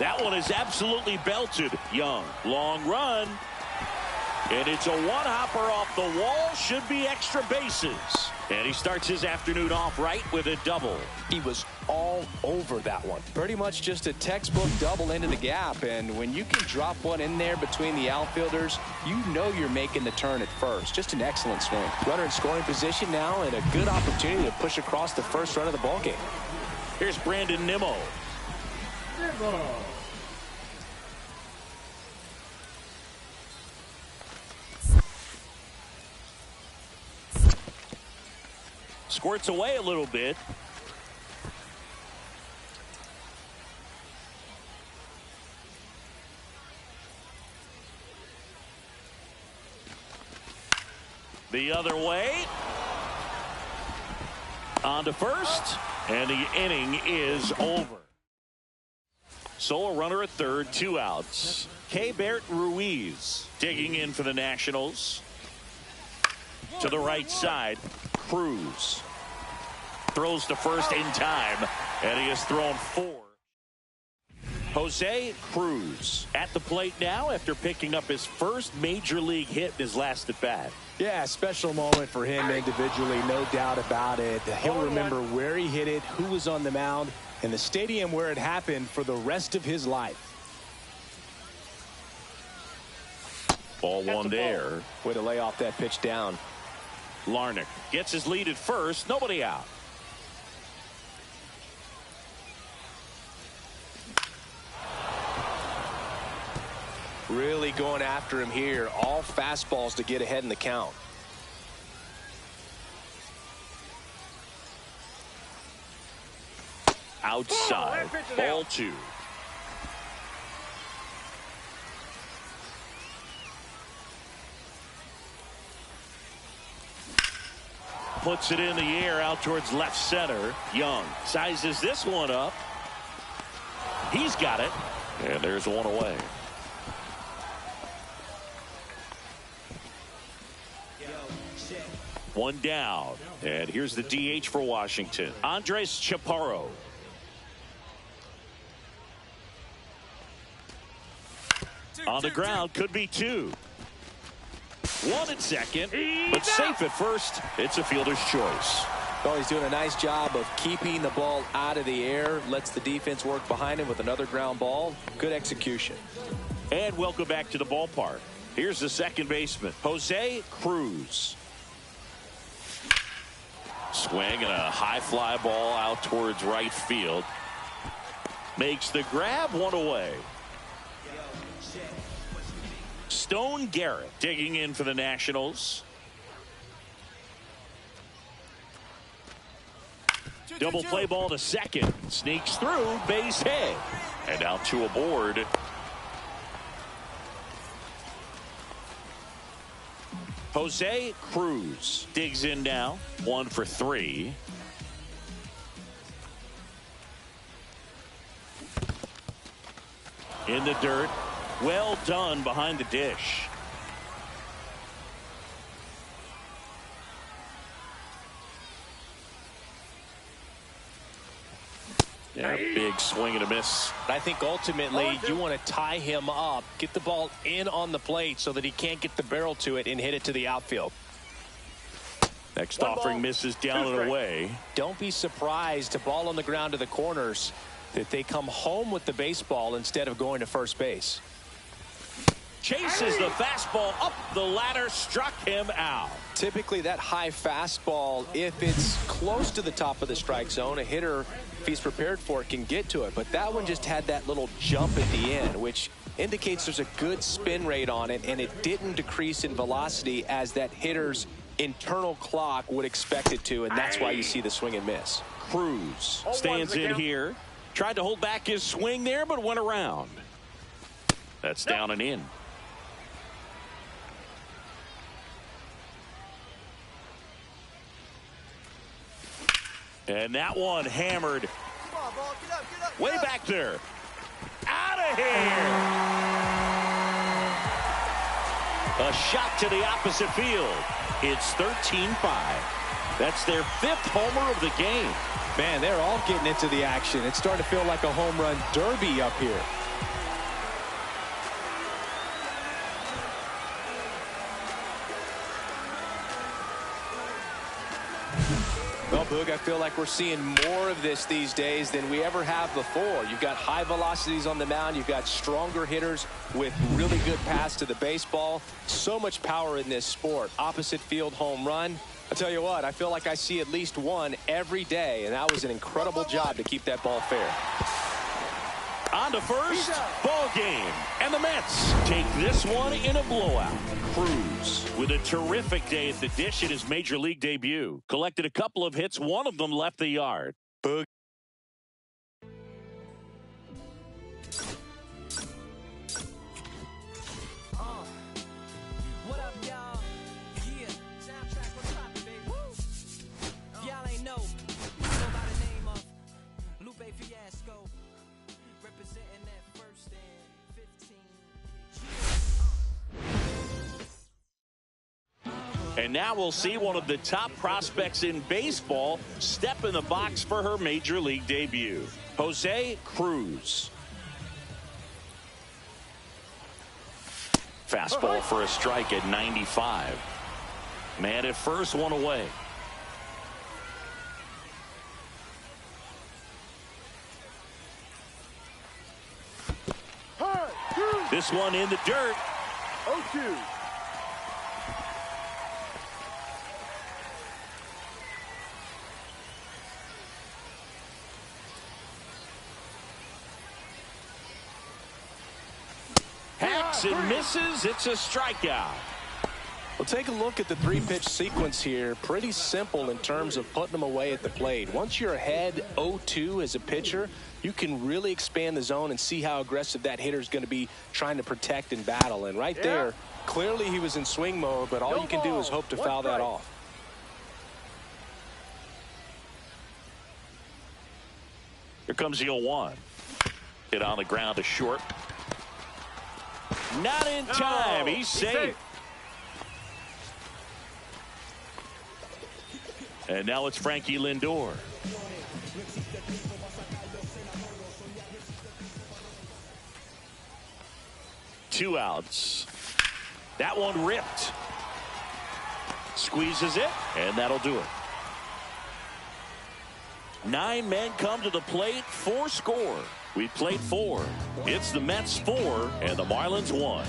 Speaker 1: That one is absolutely belted. Young, long run. And it's a one-hopper off the wall. Should be extra bases. And he starts his afternoon off right with a double.
Speaker 3: He was all over that one. Pretty much just a textbook double into the gap. And when you can drop one in there between the outfielders, you know you're making the turn at first. Just an excellent swing. Runner in scoring position now and a good opportunity to push across the first run of the ballgame.
Speaker 1: Here's Brandon Nimmo. Squirts away a little bit. The other way. On to first. And the inning is over. Solo runner at third, 2 outs. Keibert Ruiz digging in for the Nationals. To the right side, Cruz throws to first in time, and he has thrown 4. Jose Cruz at the plate now after picking up his first major league hit in his last at bat.
Speaker 3: Yeah, special moment for him individually, no doubt about it. He'll remember where he hit it, who was on the mound, and the stadium where it happened for the rest of his life.
Speaker 1: Ball one there.
Speaker 3: Way to lay off that pitch down.
Speaker 1: Larnach gets his lead at first. Nobody out.
Speaker 3: Really going after him here. All fastballs to get ahead in the count.
Speaker 1: Outside. Ball 2. Puts it in the air out towards left center. Young sizes this one up. He's got it. And there's one away. One down. And here's the DH for Washington. Andres Chaparro. On the ground, could be 2. 1 at second, but safe at first. It's a fielder's choice.
Speaker 3: Well, he's doing a nice job of keeping the ball out of the air. Lets the defense work behind him with another ground ball. Good execution.
Speaker 1: And welcome back to the ballpark. Here's the second baseman, Jose Cruz. Swing and a high fly ball out towards right field. Makes the grab, 1 away. Stone Garrett digging in for the Nationals. Double play ball to second. Sneaks through, base hit. And now 2 aboard. Jose Cruz digs in now. 1 for 3. In the dirt. Well done behind the dish. Yeah, big swing and a miss.
Speaker 3: I think ultimately you want to tie him up, get the ball in on the plate so that he can't get the barrel to it and hit it to the outfield.
Speaker 1: Next offering misses down and away.
Speaker 3: Don't be surprised, to ball on the ground to the corners, that they come home with the baseball instead of going to first base.
Speaker 1: Chases the fastball up the ladder, struck him out.
Speaker 3: Typically that high fastball, if it's close to the top of the strike zone, a hitter, if he's prepared for it, can get to it. But that one just had that little jump at the end, which indicates there's a good spin rate on it, and it didn't decrease in velocity as that hitter's internal clock would expect it to, and that's why you see the swing and miss.
Speaker 1: Cruz stands in here. Tried to hold back his swing there, but went around. That's down and in. And that one hammered.
Speaker 4: Come on, ball. Get up,
Speaker 1: Way back there. Out of here. A shot to the opposite field. It's 13-5. That's their 5th homer of the game.
Speaker 3: Man, they're all getting into the action. It's starting to feel like a home run derby up here. Boog, I feel like we're seeing more of this these days than we ever have before. You've got high velocities on the mound. You've got stronger hitters with really good pass to the baseball. So much power in this sport. Opposite field home run. I tell you what, I feel like I see at least one every day, and that was an incredible job to keep that ball fair.
Speaker 1: On to first, ball game. And the Mets take this one in a blowout. Cruz with a terrific day at the dish in his major league debut. Collected a couple of hits. One of them left the yard.
Speaker 3: Boog.
Speaker 5: What up, y'all? Yeah, soundtrack on top, baby. Woo! Y'all ain't know. Go by the name of Lupe Fiasco. Representing that first and 15.
Speaker 1: And now we'll see one of the top prospects in baseball step in the box for her major league debut. Jose Cruz. Fastball for a strike at 95. Man at first, one away. This one in the dirt.
Speaker 2: 0-2.
Speaker 1: Hacks and misses. It's a strikeout.
Speaker 3: Well, take a look at the three-pitch sequence here. Pretty simple in terms of putting them away at the plate. Once you're ahead 0-2 as a pitcher, you can really expand the zone and see how aggressive that hitter is going to be trying to protect and battle. And right there, clearly he was in swing mode, but all you can do is hope to foul that off.
Speaker 1: Here comes the 0-1. Hit on the ground to short. Not in time. He's safe. And now it's Frankie Lindor. Two outs. That one ripped. Squeezes it, and that'll do it. 9 men come to the plate, 4 score. We played 4. It's the Mets 4 and the Marlins 1.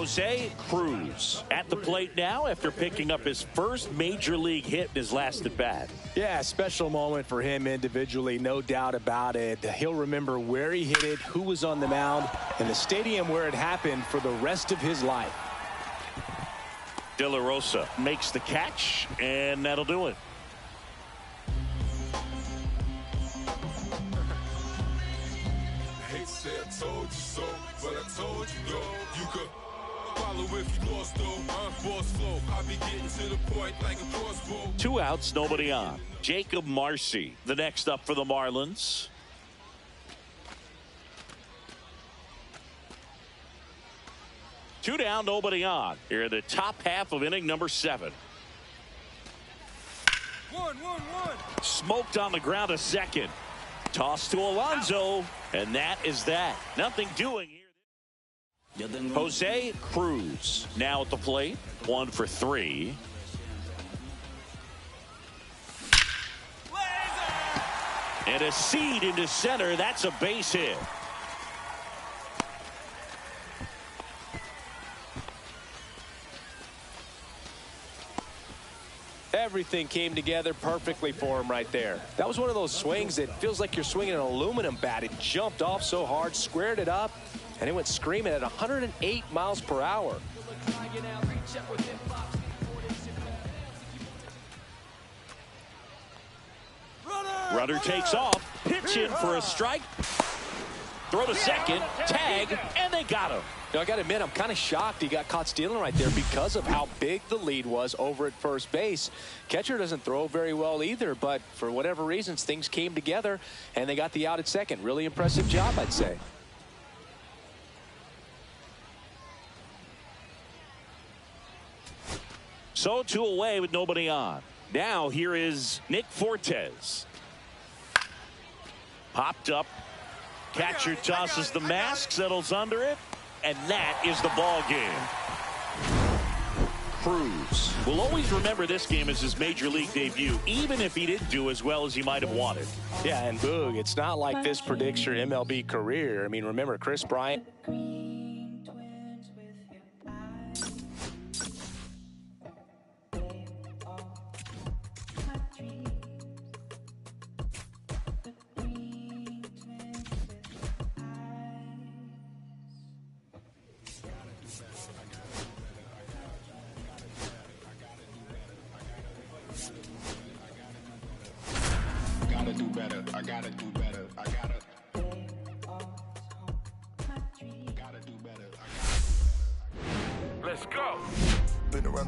Speaker 1: Jose Cruz at the plate now after picking up his first major league hit in his last at bat.
Speaker 3: Yeah, special moment for him individually, no doubt about it. He'll remember where he hit it, who was on the mound, and the stadium where it happened for the rest of his life.
Speaker 1: De La Rosa makes the catch, and that'll do it.
Speaker 8: Say I told you so, but I told you though. You could follow if you lost though. Boss flow, I be getting to the point like a crossbow.
Speaker 1: 2 outs, nobody on. Jacob Marcy, the next up for the Marlins. Two down, nobody on. Here in the top half of inning number 7.
Speaker 8: 1-1-1.
Speaker 1: Smoked on the ground a second. Toss to Alonso, and that is that. Nothing doing here. Jose Cruz now at the plate. 1 for 3. And a seed into center. That's a base hit.
Speaker 3: Everything came together perfectly for him right there. That was one of those swings that feels like you're swinging an aluminum bat. It jumped off so hard, squared it up, and it went screaming at 108 miles per hour.
Speaker 1: Runner takes off, pitch in for a strike. Throw to second, tag, and they got him.
Speaker 3: You know, I got to admit, I'm kind of shocked he got caught stealing right there because of how big the lead was over at first base. Catcher doesn't throw very well either, but for whatever reasons, things came together, and they got the out at second. Really impressive job, I'd say.
Speaker 1: So 2 away with nobody on. Now here is Nick Fortes. Popped up. Catcher tosses the mask, settles under it, and that is the ball game. Cruz will always remember this game as his major league debut, even if he didn't do as well as he might have wanted.
Speaker 3: Yeah, and Boog, it's not like this predicts your MLB career. I mean, remember Chris Bryant?
Speaker 11: I gotta do better. I gotta do better.
Speaker 8: Let's go.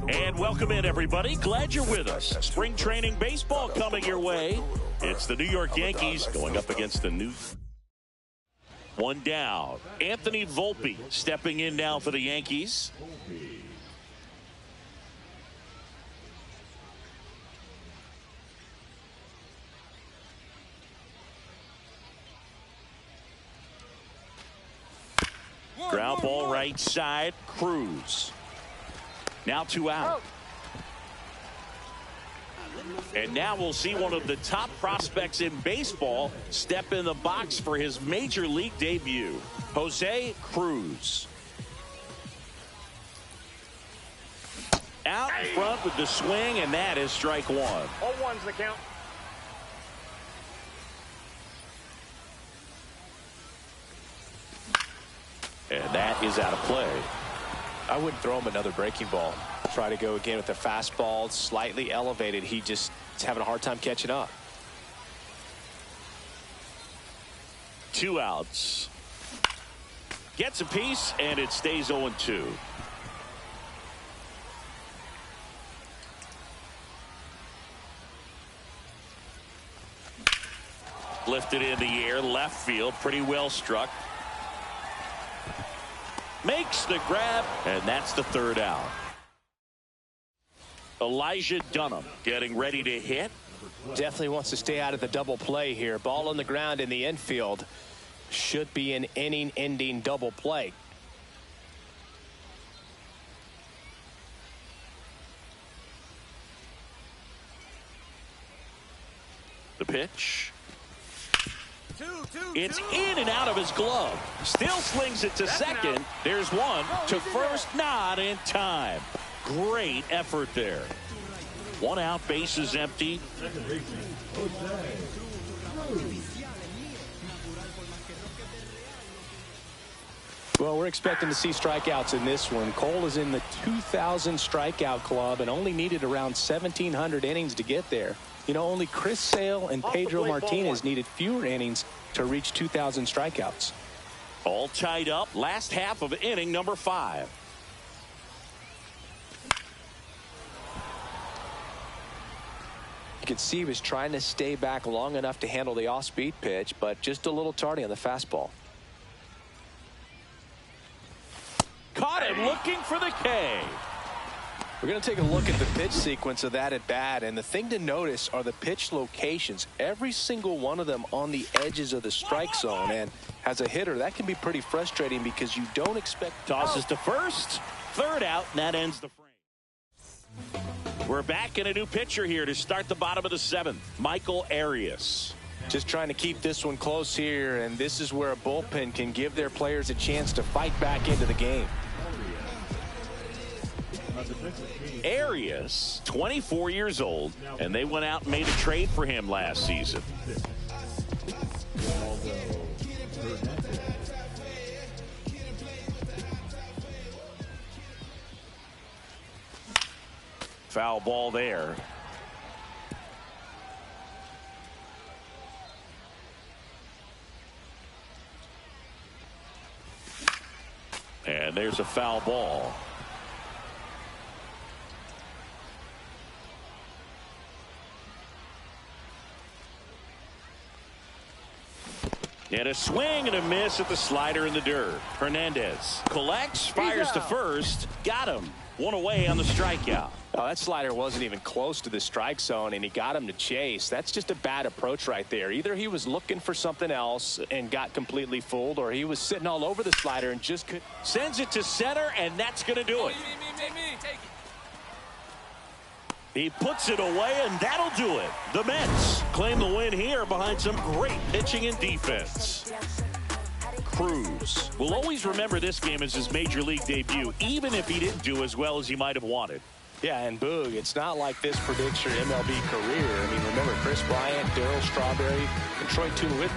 Speaker 1: And welcome in, everybody. Glad you're with us. Spring training baseball coming your way. It's the New York Yankees going up against the new. 1 down. Anthony Volpe stepping in now for the Yankees. Ground ball right side. Cruz. Now 2 out. And now we'll see one of the top prospects in baseball step in the box for his major league debut. Jose Cruz. Out in front with the swing, and that is strike 1.
Speaker 12: 0-1's the count.
Speaker 1: And that is out of play.
Speaker 3: I wouldn't throw him another breaking ball. Try to go again with the fastball, slightly elevated. He just is having a hard time catching up.
Speaker 1: 2 outs. Gets a piece, and it stays 0-2. Lifted in the air, left field, pretty well struck. Makes the grab, and that's the 3rd out. Elijah Dunham getting ready to hit.
Speaker 3: Definitely wants to stay out of the double play here. Ball on the ground in the infield. Should be an inning-ending double play.
Speaker 1: The pitch. It's in and out of his glove. Still slings it to second. There's one to first, not in time. Great effort there. One out, bases empty.
Speaker 3: Well, we're expecting to see strikeouts in this one. Cole is in the 2,000 strikeout club and only needed around 1,700 innings to get there. You know, only Chris Sale and Pedro Martinez needed fewer innings to reach 2,000 strikeouts.
Speaker 1: All tied up. Last half of inning number 5.
Speaker 3: You could see he was trying to stay back long enough to handle the off-speed pitch, but just a little tardy on the fastball.
Speaker 1: Caught him looking for the K.
Speaker 3: We're going to take a look at the pitch sequence of that at bat, and the thing to notice are the pitch locations. Every single one of them on the edges of the strike zone, and as a hitter that can be pretty frustrating because you don't expect.
Speaker 1: Tosses to first, third out, and that ends the frame. We're back in a new pitcher here to start the bottom of the 7th. Michael Arias.
Speaker 3: Just trying to keep this one close here, and this is where a bullpen can give their players a chance to fight back into the game.
Speaker 1: Arias, 24 years old, and they went out and made a trade for him last season. Foul ball there. And there's a foul ball. And a swing and a miss at the slider in the dirt. Hernandez collects, fires to first, got him. One away on the strikeout.
Speaker 3: Oh, that slider wasn't even close to the strike zone, and he got him to chase. That's just a bad approach right there. Either he was looking for something else and got completely fooled, or he was sitting all over the slider and just could.
Speaker 1: Sends it to center, and that's going to do it. He puts it away, and that'll do it. The Mets claim the win here behind some great pitching and defense. Cruz will always remember this game as his major league debut, even if he didn't do as well as he might have wanted.
Speaker 3: Yeah, and Boog, it's not like this predicts your MLB career. I mean, remember Chris Bryant, Darryl Strawberry, and Troy Tulowitzki.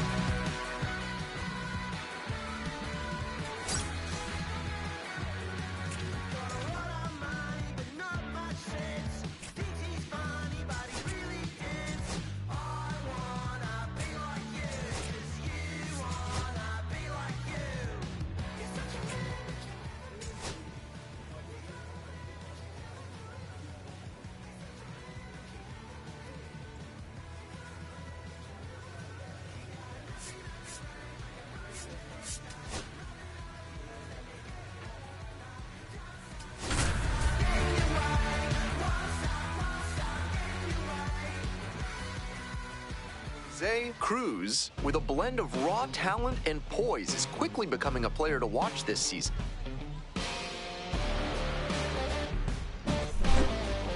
Speaker 12: Cruz, with a blend of raw talent and poise, is quickly becoming a player to watch this season.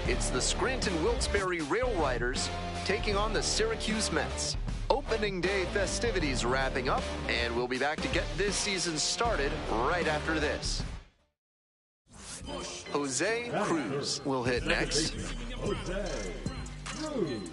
Speaker 12: It's the Scranton Wilkes-Barre Rail Riders taking on the Syracuse Mets. Opening day festivities wrapping up, and we'll be back to get this season started right after this. Jose Cruz will hit next.
Speaker 2: Jose Cruz.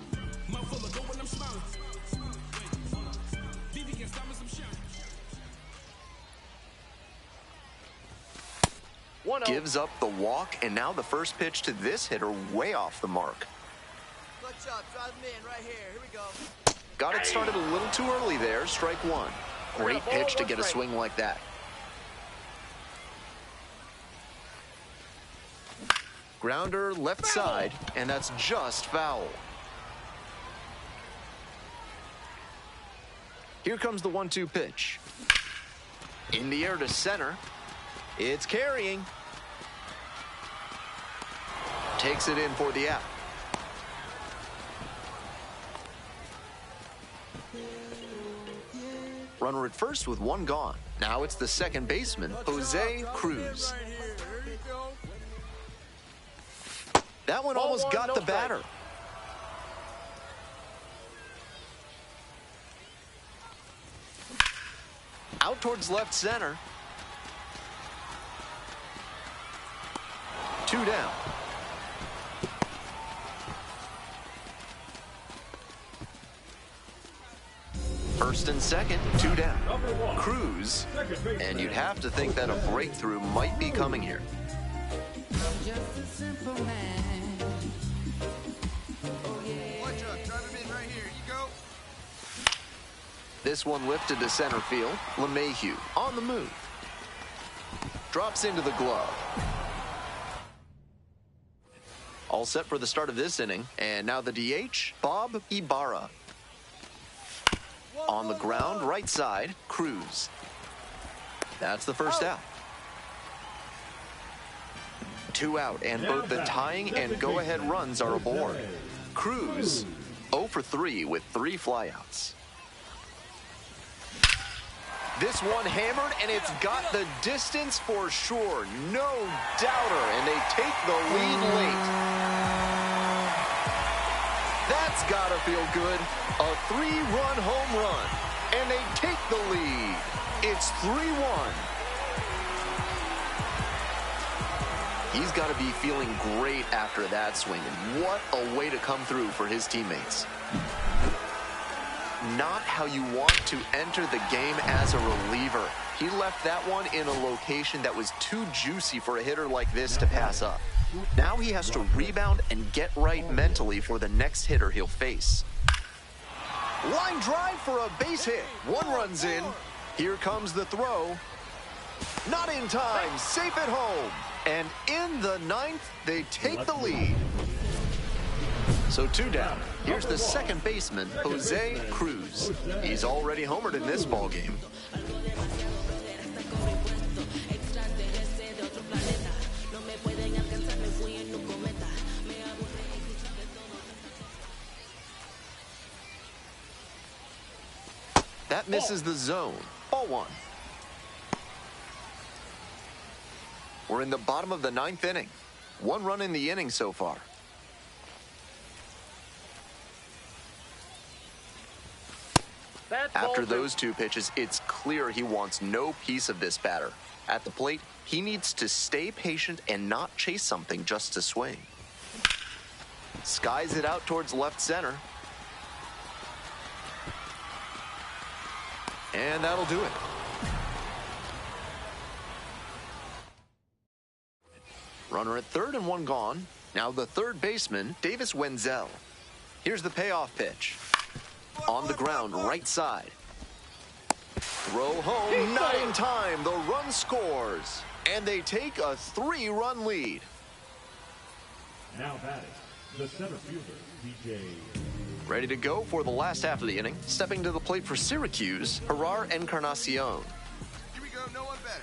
Speaker 12: Gives up the walk, and now the first pitch to this hitter way off the mark.
Speaker 4: Good job. Drive him in right here. Here we go.
Speaker 12: Got it started a little too early there. Strike one. Great pitch to get a swing like that. Grounder left side, and that's just foul. Here comes the 1-2 pitch. In the air to center. It's carrying. Takes it in for the out. Runner at first with one gone. Now it's the second baseman, Jose Cruz. That one almost got the batter. Out towards left center. 2 down. First and second, 2 down. Cruz, and you'd have to think that a breakthrough might be coming here.
Speaker 6: Just a simple man.
Speaker 4: Watch out, drive him in right here. You go.
Speaker 12: This one lifted to center field. LeMahieu on the move. Drops into the glove. All set for the start of this inning. And now the DH, Bob Ibarra. On the ground, right side, Cruz. That's the first out. 2 out, and both the tying and go-ahead runs are aboard. Cruz, 0 for 3 with 3 flyouts. This one hammered, and it's got the distance for sure. No doubter, and they take the lead late. That's gotta feel good. A 3-run home run, and they take the lead. It's 3-1. He's got to be feeling great after that swing, and what a way to come through for his teammates. Not how you want to enter the game as a reliever. He left that one in a location that was too juicy for a hitter like this to pass up. Now he has to rebound and get right mentally for the next hitter he'll face. Line drive for a base hit. 1 run's in. Here comes the throw. Not in time. Safe at home. And in the 9th, they take the lead. So 2 down. Here's the second baseman, Jose Cruz. He's already homered in this ballgame. That misses the zone. Ball 1. We're in the bottom of the 9th inning. 1 run in the inning so far. After those 2 pitches, it's clear he wants no piece of this batter. At the plate, he needs to stay patient and not chase something just to swing. Skies it out towards left center. And that'll do it. Runner at third and 1 gone. Now the third baseman, Davis Wenzel. Here's the payoff pitch. On the ground, right side. Throw home, not in time. The run scores. And they take a 3-run lead.
Speaker 2: Now batting, the center fielder, DJ.
Speaker 12: Ready to go for the last half of the inning. Stepping to the plate for Syracuse, Gerard Encarnacion.
Speaker 4: Here we go, no one better.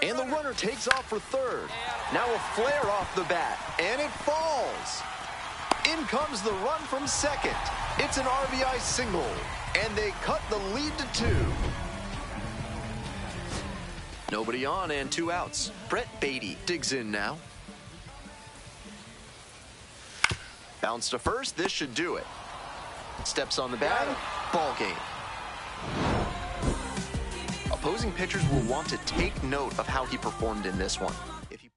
Speaker 12: And the runner takes off for third. Now a flare off the bat, and it falls. In comes the run from second. It's an RBI single, and they cut the lead to 2. Nobody on and 2 outs. Brett Beatty digs in now. Bounce to first, this should do it. Steps on the bag, ball game. Opposing pitchers will want to take note of how he performed in this one. If he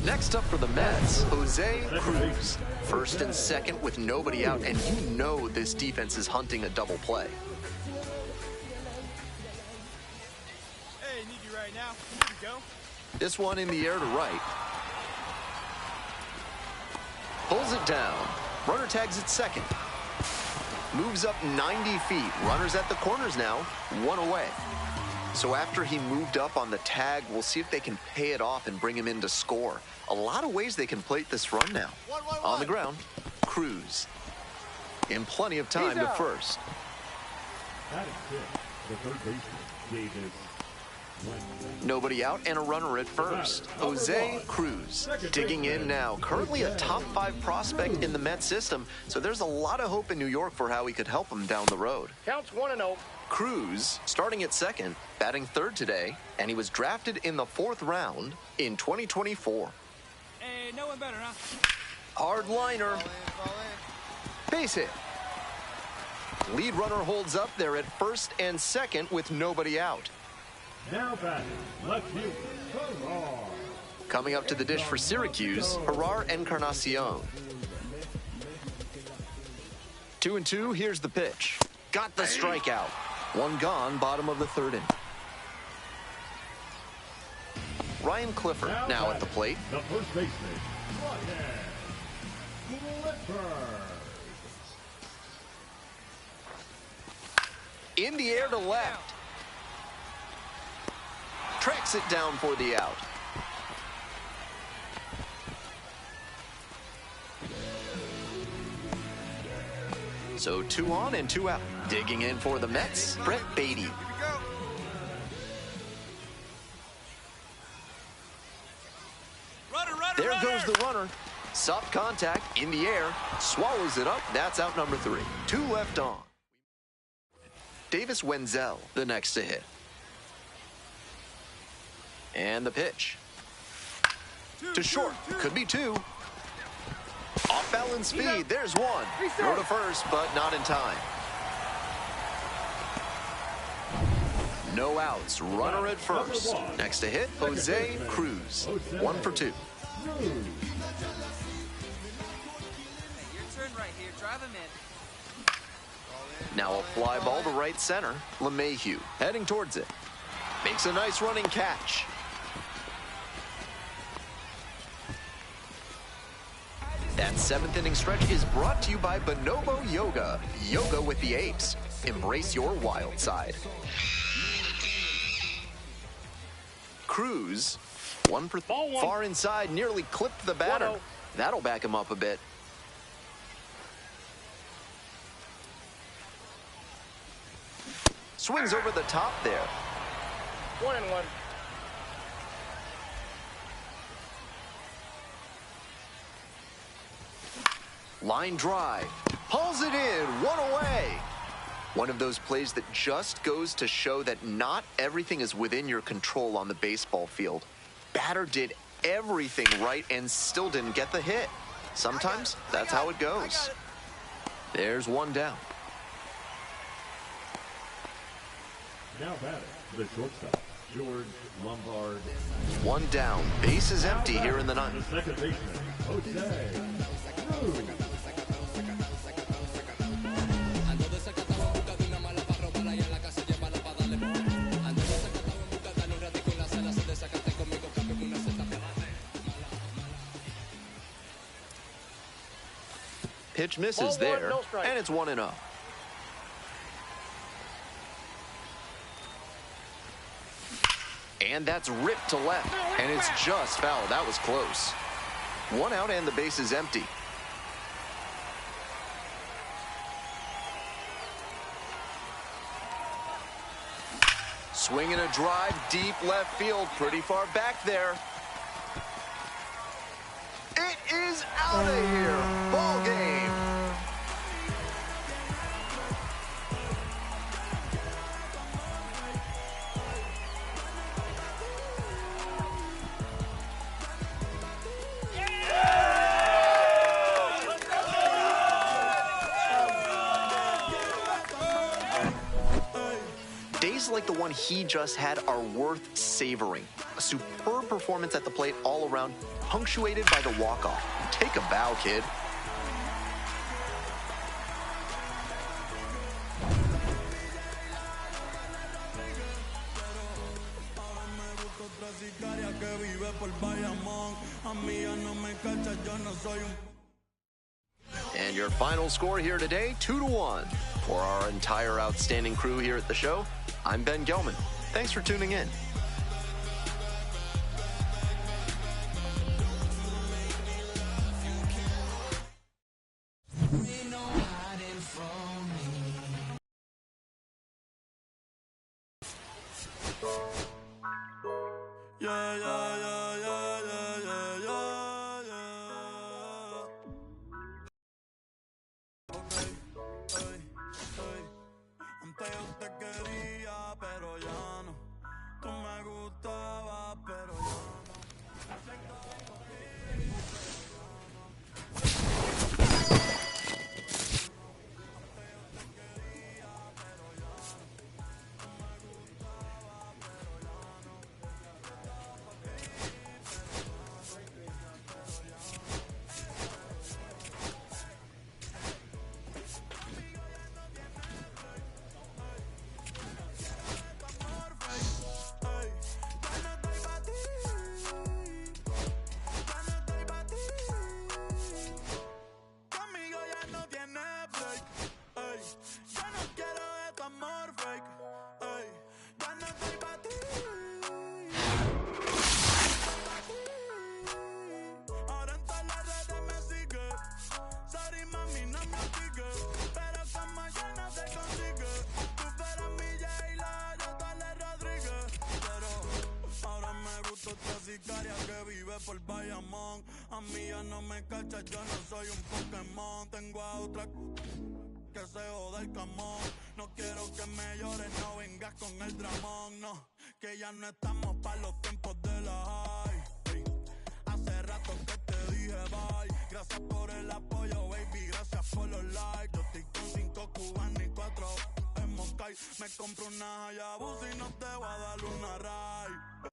Speaker 12: Next up for the Mets, Jose Cruz. First and second with nobody out, and you know this defense is hunting a double play.
Speaker 4: Hey, need you right now. Here we go.
Speaker 12: This one in the air to right. Pulls it down. Runner tags at second. Moves up 90 feet. Runners at the corners now. 1 away. So after he moved up on the tag, we'll see if they can pay it off and bring him in to score. A lot of ways they can plate this run now. On the ground, Cruz. In plenty of time to first.
Speaker 2: That is it. The third baseman, Davis.
Speaker 12: Nobody out and a runner at first. Jose Cruz digging in now. Currently a top 5 prospect in the Mets system, so there's a lot of hope in New York for how he could help them down the road.
Speaker 13: Counts 1-0.
Speaker 12: Cruz starting at second, batting third today, and he was drafted in the 4th round in 2024.
Speaker 4: Hey, no one better, huh?
Speaker 12: Hard liner. Base hit. Lead runner holds up there at first and second with nobody out.
Speaker 2: Now batting, left fielder, Harar.
Speaker 12: Coming up to the dish for Syracuse, Harar Encarnacion. 2-2, here's the pitch. Got the strikeout. One gone, bottom of the third inning. Ryan Clifford now at the plate.
Speaker 2: The first baseman, Ryan Clifford.
Speaker 12: In the air to left. Tracks it down for the out. So 2 on and 2 out. Digging in for the Mets, Brett Beatty. There goes the runner. Soft contact in the air. Swallows it up. That's out number 3. 2 left on. Davis Wenzel, the next to hit. And the pitch. To short. Could be 2. Off balance speed. There's 1. Throw to first, but not in time. No outs. Runner at first. Next to hit, Jose Cruz. 1 for 2.
Speaker 4: Hey, your turn right here. Drive him in.
Speaker 12: Now a fly ball to right center. LeMahieu heading towards it. Makes a nice running catch. That 7th inning stretch is brought to you by Bonobo Yoga. Yoga with the apes. Embrace your wild side. Cruz, 1 for far inside, nearly clipped the batter. That'll back him up a bit. Swings over the top there.
Speaker 13: 1-1.
Speaker 12: Line drive. Pulls it in. 1 away. One of those plays that just goes to show that not everything is within your control on the baseball field. Batter did everything right and still didn't get the hit. Sometimes that's how it goes. There's 1 down.
Speaker 2: Now batting, the shortstop, George Lombard.
Speaker 12: 1 down. Base is empty here in the 9th.
Speaker 2: The second baseman, Jose Cruz.
Speaker 12: Pitch misses there, and it's 1-0. And that's ripped to left, and it's just foul. That was close. 1 out and the base is empty. Swinging a drive deep left field, pretty far back there. It is out of here. Ball game. Days like the one he just had are worth savoring. A superb performance at the plate all around, punctuated by the walk-off. Take a bow, kid. And your final score here today, 2-1. For our entire outstanding crew here at the show, I'm Ben Gelman. Thanks for tuning in.
Speaker 8: sicaria que vive por Bayamón. A mí ya no me cachas, yo no soy un Pokémon. Tengo a otra que se joda el camón. No quiero que me llores, no vengas con el dramón. No, que ya no estamos pa' los tiempos de la high. Ey, hace rato que te dije bye. Gracias por el apoyo, baby, gracias por los likes. Yo estoy con 5 cubanos y 4 en Moscay. Me compro una Hayabusa y no te voy a dar una ride.